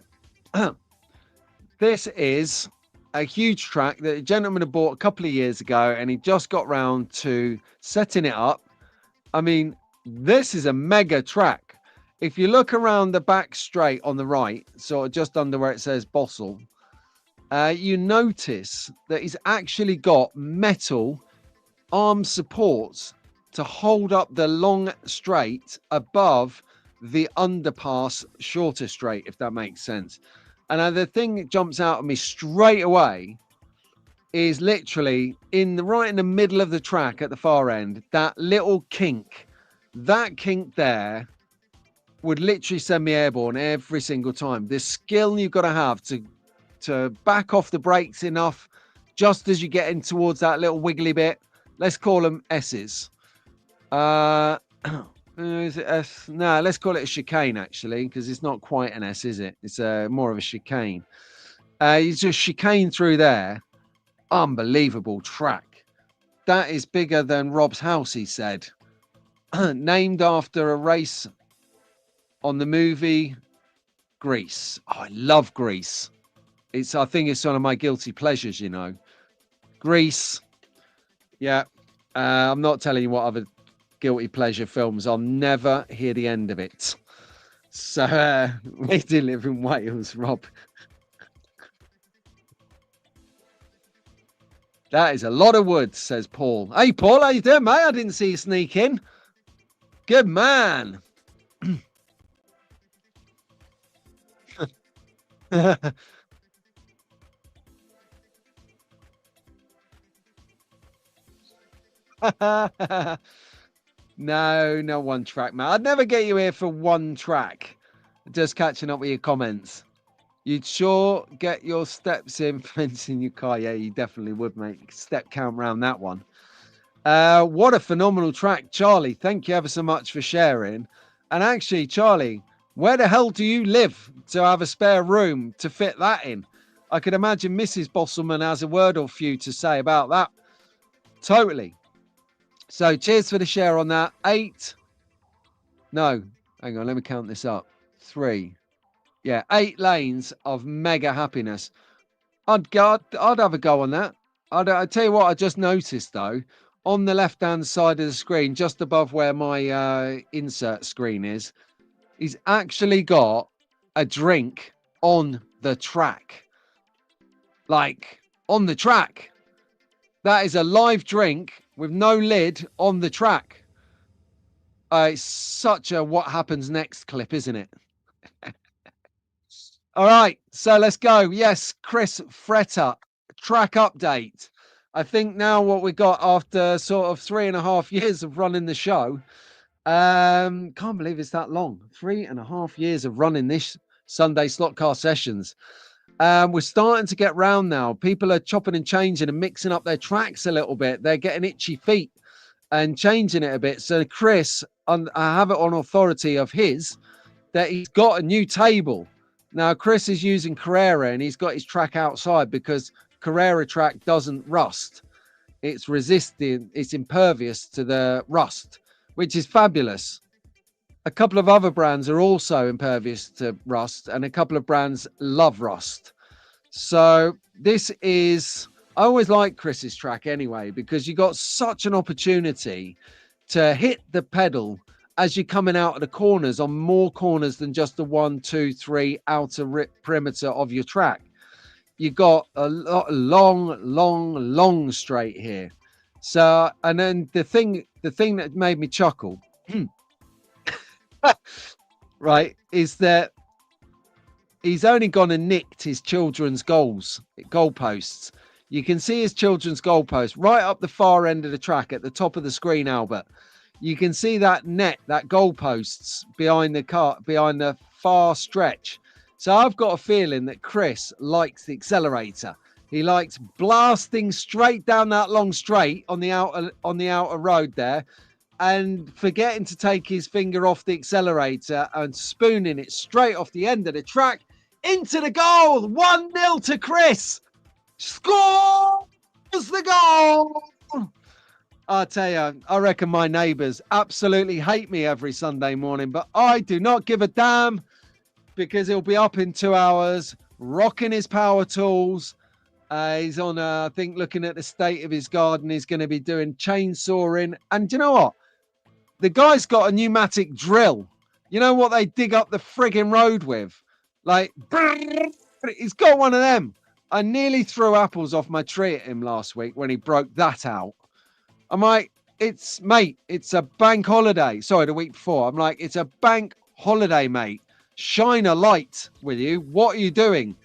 Speaker 1: this is a huge track that a gentleman had bought a couple of years ago, and he just got round to setting it up. I mean, this is a mega track. If you look around the back straight on the right, sort of just under where it says Bossel, you notice that he's actually got metal arm supports to hold up the long straight above the underpass shorter straight, if that makes sense. And the thing that jumps out at me straight away is literally right in the middle of the track at the far end, that little kink. That kink there would literally send me airborne every single time. The skill you've got to have to back off the brakes enough just as you get in towards that little wiggly bit. Let's call them S's. Is it S? No, let's call it a chicane, actually, because it's not quite an S, is it? It's more of a chicane. You just chicane through there. Unbelievable track. That is bigger than Rob's house, he said. Named after a race on the movie Grease. Oh, I love Grease. I think it's one of my guilty pleasures, you know. Grease. Yeah. I'm not telling you what other guilty pleasure films. I'll never hear the end of it. So we do live in Wales, Rob. That is a lot of wood, says Paul. Hey, Paul, how you doing, mate? I didn't see you sneak in. Good man. No one track, man. I'd never get you here for one track. Just catching up with your comments. You'd sure get your steps in fencing your car. Yeah, you definitely would, mate. Step count round that one. What a phenomenal track, Charlie. Thank you ever so much for sharing. And actually, Charlie, where the hell do you live to have a spare room to fit that in? I could imagine Mrs. Bosselman has a word or few to say about that. Totally. So cheers for the share on that. 8. No, hang on. Let me count this up. 3. Yeah, 8 lanes of mega happiness. I'd have a go on that. I tell you what, I just noticed though, on the left-hand side of the screen, just above where my insert screen is, he's actually got a drink on the track. Like, on the track. That is a live drink with no lid on the track. It's such a what happens next clip, isn't it? All right, so let's go. Yes, Chris Fretter, track update. I think now what we got after sort of 3.5 years of running the show, can't believe it's that long. 3.5 years of running this Sunday slot car sessions. We're starting to get round now. People are chopping and changing and mixing up their tracks a little bit. They're getting itchy feet and changing it a bit. So Chris, I have it on authority of his, that he's got a new table. Now, Chris is using Carrera and he's got his track outside because Carrera track doesn't rust. It's resistant, it's impervious to the rust, which is fabulous. A couple of other brands are also impervious to rust and a couple of brands love rust. So this is, I always like Chris's track anyway, because you got such an opportunity to hit the pedal as you're coming out of the corners on more corners than just the 1, 2, 3 outer perimeter of your track. You got a long straight here. So, and then the thing that made me chuckle, right, is that he's only gone and nicked his children's goalposts. You can see his children's goalpost right up the far end of the track at the top of the screen, Albert. You can see that net, that goalposts behind the car, behind the far stretch. So I've got a feeling that Chris likes the accelerator. He likes blasting straight down that long straight on the outer road there, and forgetting to take his finger off the accelerator and spooning it straight off the end of the track into the goal. 1-0 to Chris. Scores the goal. I'll tell you, I reckon my neighbours absolutely hate me every Sunday morning, but I do not give a damn because he'll be up in 2 hours, rocking his power tools. He's on, I think, looking at the state of his garden. He's going to be doing chainsawing. And do you know what? The guy's got a pneumatic drill. You know what they dig up the frigging road with? Like, he's got one of them. I nearly threw apples off my tree at him last week when he broke that out. I'm like, it's a bank holiday. Sorry, the week before. I'm like, it's a bank holiday, mate. Shine a light with you. What are you doing?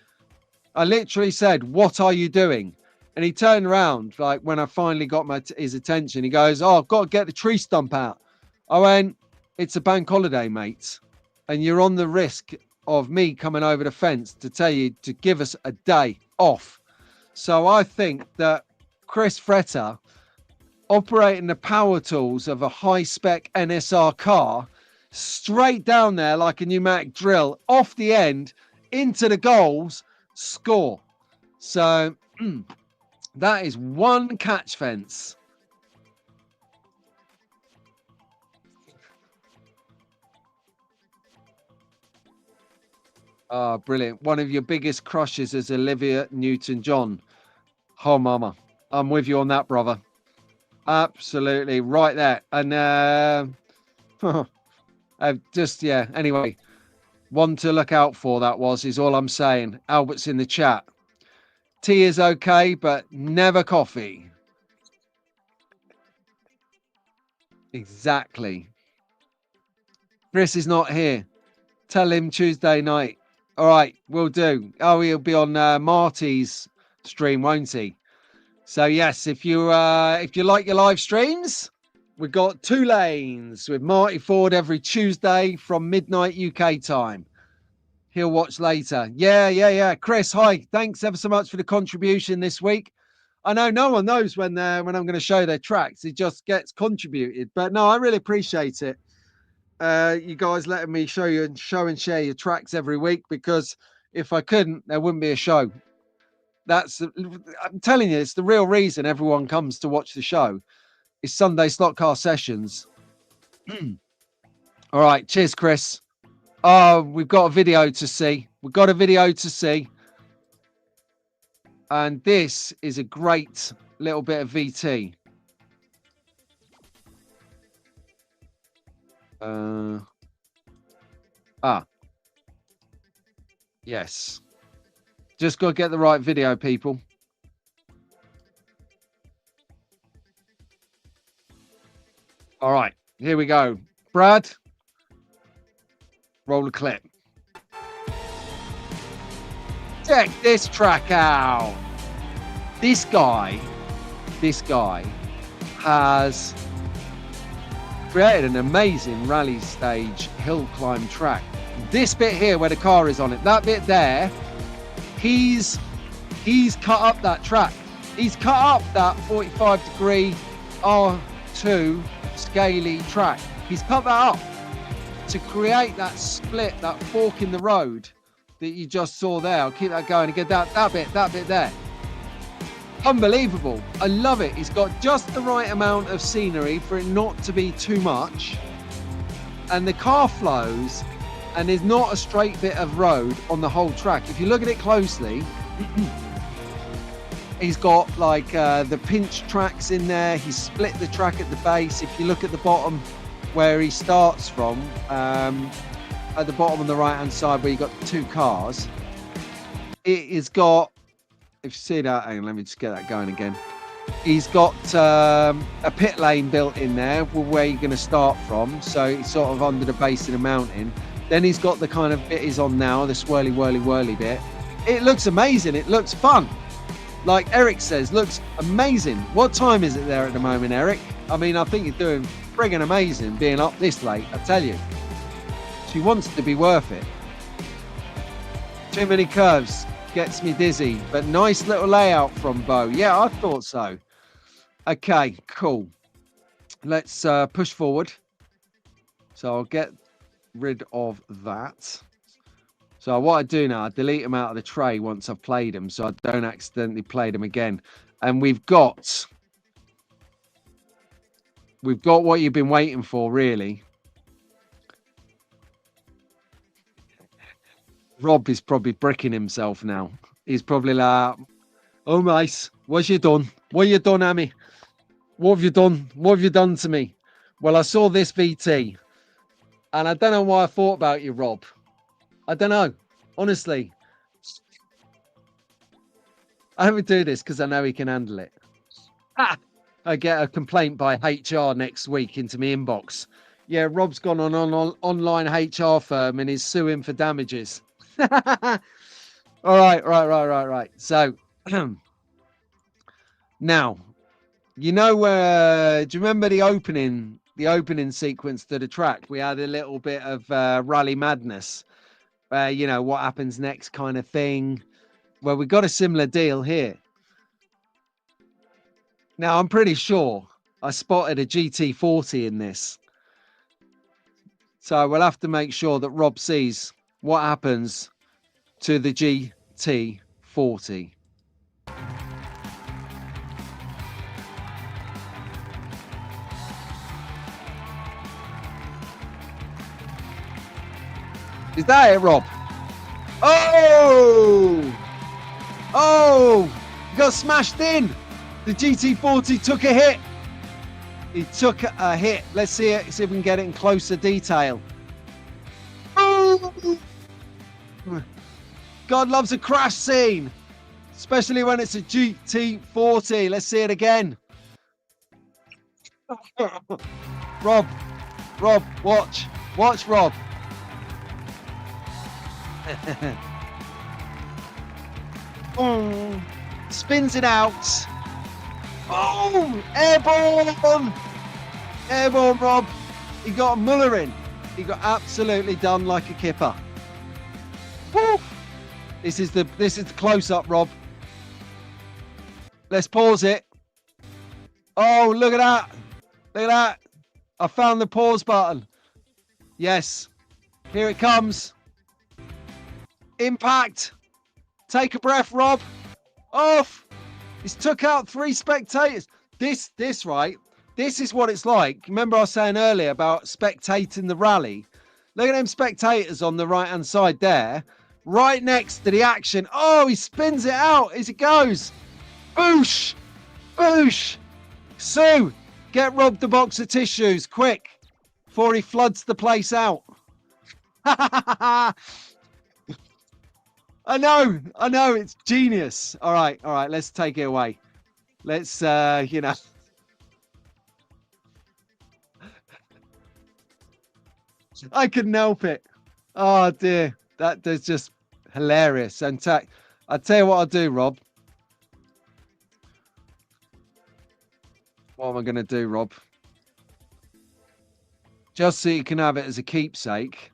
Speaker 1: I literally said, what are you doing? And he turned around, like when I finally got his attention, he goes, oh, I've got to get the tree stump out. I went, it's a bank holiday, mate. And you're on the risk of me coming over the fence to tell you to give us a day off. So I think that Chris Fretter, operating the power tools of a high-spec NSR car, straight down there like a pneumatic drill, off the end, into the goals, score. So that is one catch fence. Oh, brilliant. One of your biggest crushes is Olivia Newton-John. Oh, mama. I'm with you on that, brother. Absolutely. Right there. And anyway, one to look out for, that is all I'm saying. Albert's in the chat. Tea is okay, but never coffee. Exactly. Chris is not here. Tell him Tuesday night. All right, we'll do. Oh, he'll be on Marty's stream, won't he? So yes, if you like your live streams, we've got 2 lanes with Marty Ford every Tuesday from midnight UK time. He'll watch later. Yeah. Chris, hi. Thanks ever so much for the contribution this week. I know no one knows when I'm going to show their tracks. It just gets contributed. But no, I really appreciate it. You guys letting me show and share your tracks every week, because if I couldn't, there wouldn't be a show. I'm telling you, it's the real reason everyone comes to watch the show. It's Sunday slot car sessions. All right, cheers, Chris. Oh, we've got a video to see. And this is a great little bit of VT. Yes. Just got to get the right video, people. All right, here we go. Brad, roll the clip. Check this track out. This guy has created an amazing rally stage hill climb track. This bit here where the car is on it, that bit there, he's cut up that track. He's cut up that 45-degree R2 scaly track. He's cut that up to create that split, that fork in the road that you just saw there. I'll keep that going and get that bit there. Unbelievable. I love it. He's got just the right amount of scenery for it not to be too much. And the car flows, and there's not a straight bit of road on the whole track. If you look at it closely, he's got like the pinch tracks in there. He's split the track at the base. If you look at the bottom where he starts from, at the bottom on the right hand side where you've got the 2 cars, it has got, if you see that, hang on, let me just get that going again. He's got a pit lane built in there where you're going to start from, so it's sort of under the base of the mountain. Then he's got the kind of bit he's on now, the swirly whirly bit. It looks amazing. It looks fun. Like Eric says, looks amazing. What time is it there at the moment, Eric? I mean, I think you're doing friggin' amazing being up this late, I tell you. She wants to be worth it. Too many curves. Gets me dizzy, but nice little layout from Bo. Yeah, I thought so. Okay, cool. Let's push forward. So I'll get rid of that. So what I do now, I delete them out of the tray once I've played them, so I don't accidentally play them again. And we've got We've got what you've been waiting for, really. Rob is probably bricking himself now. He's probably like, oh, mate, what you done? What you done, Amy? What have you done? What have you done to me? Well, I saw this VT, and I don't know why I thought about you, Rob. I don't know. Honestly, I only do this because I know he can handle it. Ah! I get a complaint by HR next week into my inbox. Yeah, Rob's gone on online HR firm and is suing for damages. All right. So now, you know, do you remember the opening sequence to the track? We had a little bit of rally madness, you know, what happens next kind of thing. Well, we got a similar deal here. Now, I'm pretty sure I spotted a GT40 in this. So we'll have to make sure that Rob sees what happens to the GT40. Is that it, Rob? Oh! Oh! You got smashed in! The GT40 took a hit. He took a hit. Let's see it. See if we can get it in closer detail. Oh! God loves a crash scene, especially when it's a GT40. Let's see it again. Rob, watch, Rob. Oh, spins it out. Oh, airborne, Rob. He got a muller in. He got absolutely done like a kipper. Woo. This is the close up, Rob. Let's pause it. Oh, look at that. Look at that. I found the pause button. Yes. Here it comes. Impact. Take a breath, Rob. Off. He's took out 3 spectators. This right. This is what it's like. Remember I was saying earlier about spectating the rally? Look at them spectators on the right-hand side there. Right next to the action. Oh, he spins it out as it goes. Boosh. Boosh. Sue, get Rob the box of tissues, quick, before he floods the place out. I know, it's genius. All right, let's take it away. Let's, you know. I couldn't help it. Oh dear, that's just hilarious. And I'll tell you what I'll do, Rob. What am I going to do, Rob? Just so you can have it as a keepsake.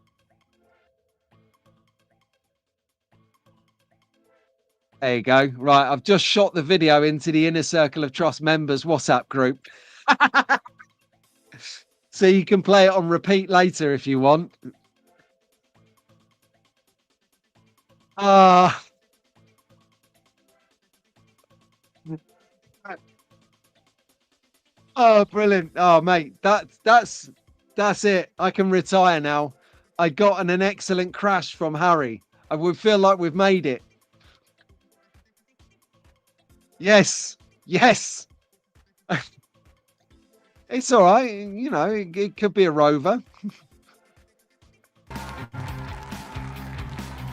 Speaker 1: There you go. Right, I've just shot the video into the Inner Circle of Trust members WhatsApp group. So you can play it on repeat later if you want. Oh, brilliant. Oh, mate, that's it. I can retire now. I got an excellent crash from Harry. I would feel like we've made it. Yes. It's all right. You know, it could be a rover.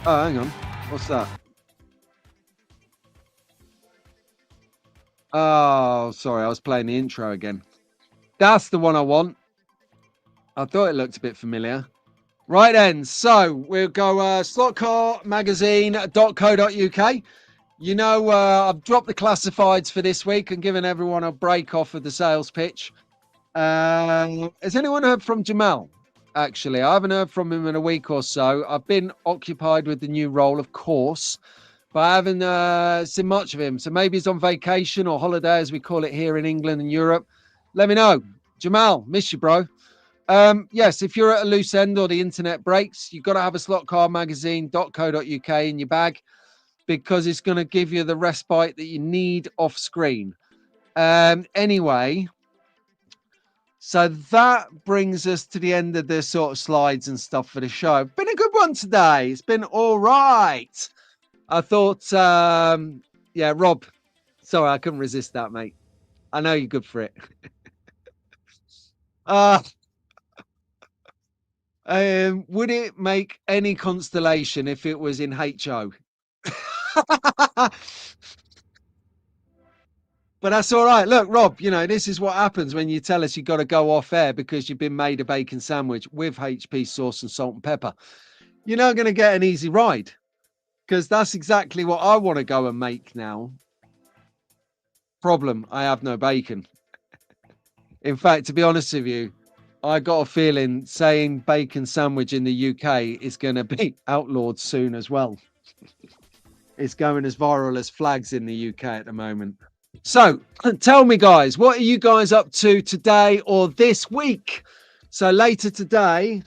Speaker 1: Oh, hang on. What's that? Oh, sorry. I was playing the intro again. That's the one I want. I thought it looked a bit familiar. Right then. So we'll go slotcarmagazine.co.uk. You know, I've dropped the classifieds for this week and given everyone a break off of the sales pitch. Has anyone heard from Jamal? Actually, I haven't heard from him in a week or so. I've been occupied with the new role, of course, but I haven't seen much of him. So maybe he's on vacation or holiday, as we call it here in England and Europe. Let me know. Jamal, miss you, bro. Yes, if you're at a loose end or the internet breaks, you've got to have a slotcarmagazine.co.uk in your bag because it's going to give you the respite that you need off screen. Anyway, So that brings us to the end of the sort of slides and stuff for the show. Been a good one today. It's been all right. I thought, yeah, Rob, sorry, I couldn't resist that, mate. I know you're good for it. Would it make any constellation if it was in HO? But that's all right. Look, Rob, you know, this is what happens when you tell us you've got to go off air because you've been made a bacon sandwich with HP sauce and salt and pepper. You're not going to get an easy ride because that's exactly what I want to go and make now. Problem, I have no bacon. In fact, to be honest with you, I got a feeling saying bacon sandwich in the UK is going to be outlawed soon as well. It's going as viral as flags in the UK at the moment. So tell me, guys, what are you guys up to today or this week? So later today,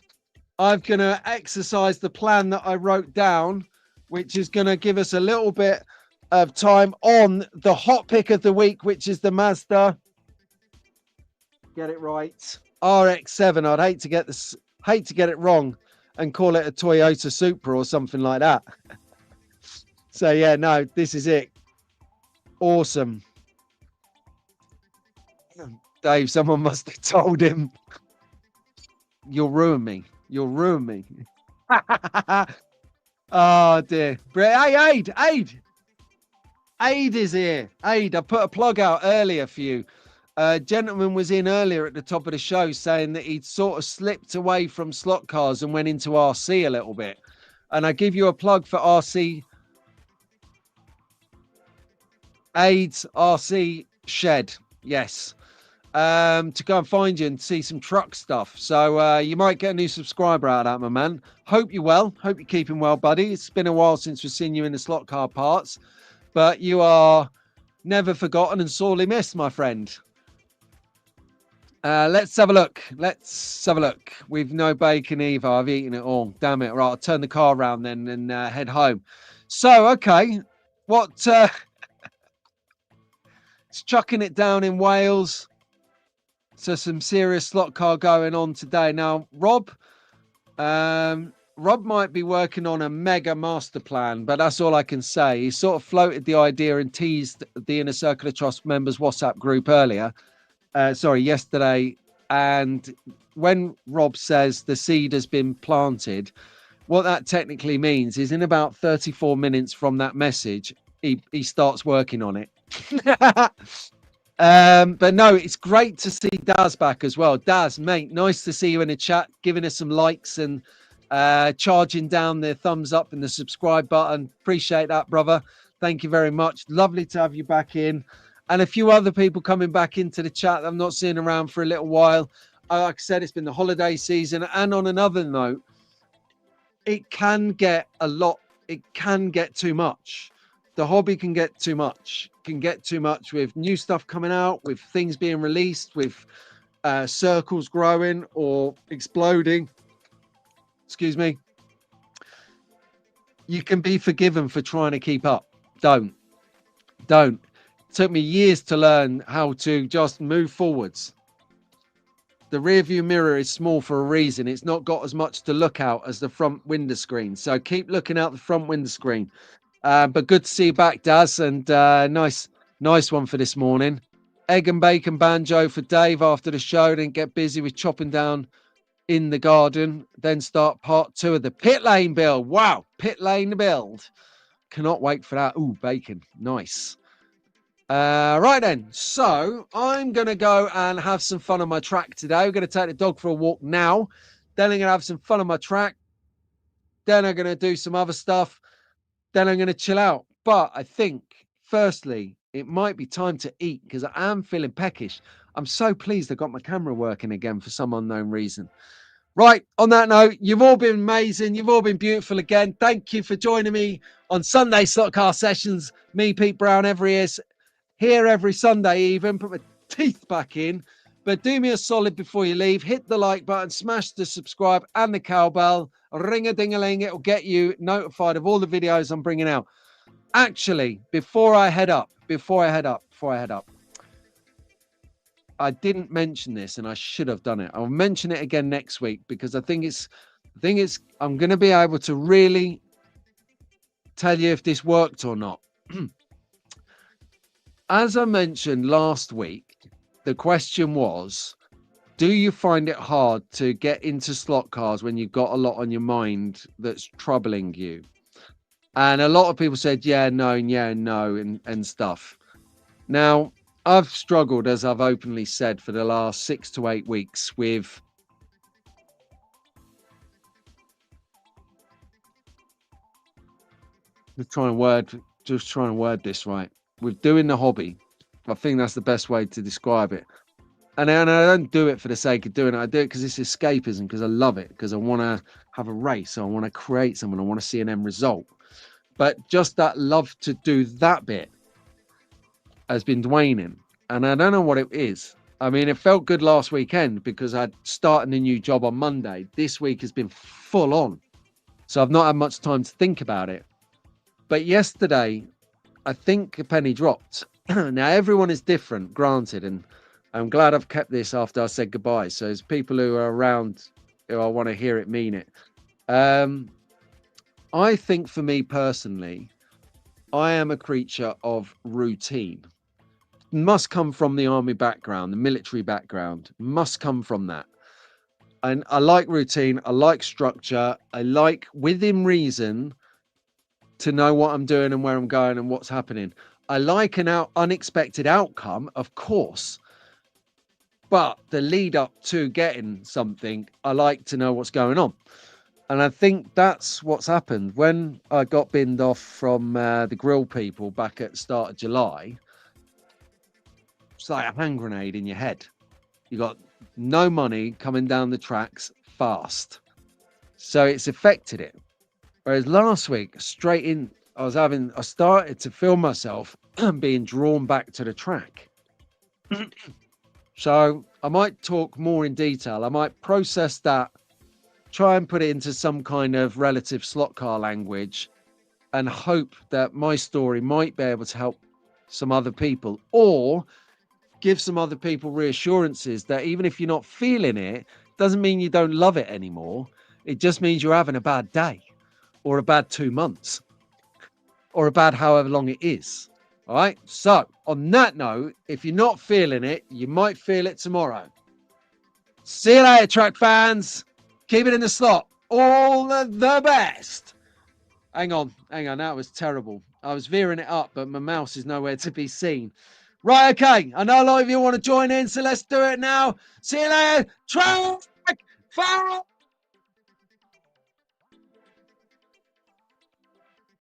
Speaker 1: I'm going to exercise the plan that I wrote down, which is going to give us a little bit of time on the hot pick of the week, which is the Mazda. Get it right. RX-7. I'd hate to get it wrong and call it a Toyota Supra or something like that. So yeah, no, this is it. Awesome. Dave, someone must have told him. You'll ruin me. You'll ruin me. Oh dear. Hey, Aid is here. Aid, I put a plug out earlier for you. A gentleman was in earlier at the top of the show saying that he'd sort of slipped away from slot cars and went into RC a little bit. And I give you a plug for RC. Aid's RC shed. Yes. To go and find you and see some truck stuff. So you might get a new subscriber out of that, my man. Hope you're well. Hope you're keeping well, buddy. It's been a while since we've seen you in the slot car parts, but you are never forgotten and sorely missed, my friend. Let's have a look. We've no bacon either. I've eaten it all. Damn it. Right, I'll turn the car around then and head home. So, okay. What? It's chucking it down in Wales. So some serious slot car going on today. Now, Rob might be working on a mega master plan, but that's all I can say. He sort of floated the idea and teased the Inner Circle of Trust members WhatsApp group yesterday. And when Rob says the seed has been planted, what that technically means is in about 34 minutes from that message, he starts working on it. But no, it's great to see Daz back as well. Daz, mate, nice to see you in the chat, giving us some likes and charging down the thumbs up and the subscribe button. Appreciate that, brother. Thank you very much. Lovely to have you back in. And a few other people coming back into the chat that I'm not seeing around for a little while. Like I said, it's been the holiday season. And on another note, it can get a lot. It can get too much. The hobby can get too much. With new stuff coming out, with things being released, with circles growing or exploding. Excuse me. You can be forgiven for trying to keep up. Don't. It took me years to learn how to just move forwards. The rear view mirror is small for a reason. It's not got as much to look out as the front window screen. So keep looking out the front window screen. But good to see you back, Daz, and nice one for this morning. Egg and bacon banjo for Dave after the show. Then get busy with chopping down in the garden. Then start part 2 of the pit lane build. Wow, pit lane build. Cannot wait for that. Ooh, bacon. Nice. Right then. So I'm going to go and have some fun on my track today. We're going to take the dog for a walk now. Then I'm going to have some fun on my track. Then I'm going to do some other stuff. Then I'm going to chill out. But I think, firstly, it might be time to eat because I am feeling peckish. I'm so pleased I got my camera working again for some unknown reason. Right, on that note, you've all been amazing. You've all been beautiful again. Thank you for joining me on Sunday Slot Car Sessions. Me, Pete Brown, here every Sunday even. Put my teeth back in. But do me a solid before you leave. Hit the like button, smash the subscribe and the cowbell. Ring-a-ding-a-ling. It'll get you notified of all the videos I'm bringing out. Actually, before I head up, I didn't mention this, and I should have done it. I'll mention it again next week because I think I'm going to be able to really tell you if this worked or not. As I mentioned last week, the question was, do you find it hard to get into slot cars when you've got a lot on your mind that's troubling you? And a lot of people said, yeah, no, and stuff. Now, I've struggled, as I've openly said, for the last 6 to 8 weeks with just trying to word this right. With doing the hobby. I think that's the best way to describe it. And I don't do it for the sake of doing it. I do it because it's escapism, because I love it, because I want to have a race. I want to create something. I want to see an end result. But just that love to do that bit has been waning. And I don't know what it is. I mean, it felt good last weekend because I'd started a new job on Monday. This week has been full on. So I've not had much time to think about it. But yesterday, I think a penny dropped. Now, everyone is different, granted. And I'm glad I've kept this after I said goodbye. So there's people who are around who I want to hear it mean it. I think for me personally, I am a creature of routine. Must come from the army background, the military background, must come from that. And I like routine. I like structure. I like, within reason, to know what I'm doing and where I'm going and what's happening. I like an unexpected outcome, of course. But the lead up to getting something, I like to know what's going on. And I think that's what's happened. When I got binned off from the grill people back at the start of July, it's like a hand grenade in your head. You got no money coming down the tracks fast. So it's affected it. Whereas last week, straight in, I started to feel myself being drawn back to the track. So I might talk more in detail. I might process that, try and put it into some kind of relative slot car language, and hope that my story might be able to help some other people, or give some other people reassurances that even if you're not feeling it, doesn't mean you don't love it anymore. It just means you're having a bad day, or a bad 2 months, or a bad however long it is. All right. So on that note, if you're not feeling it, you might feel it tomorrow. See you later, track fans. Keep it in the slot. All the best. Hang on. That was terrible. I was veering it up, but my mouse is nowhere to be seen. Right, okay. I know a lot of you want to join in, so let's do it now. See you later. Track fans.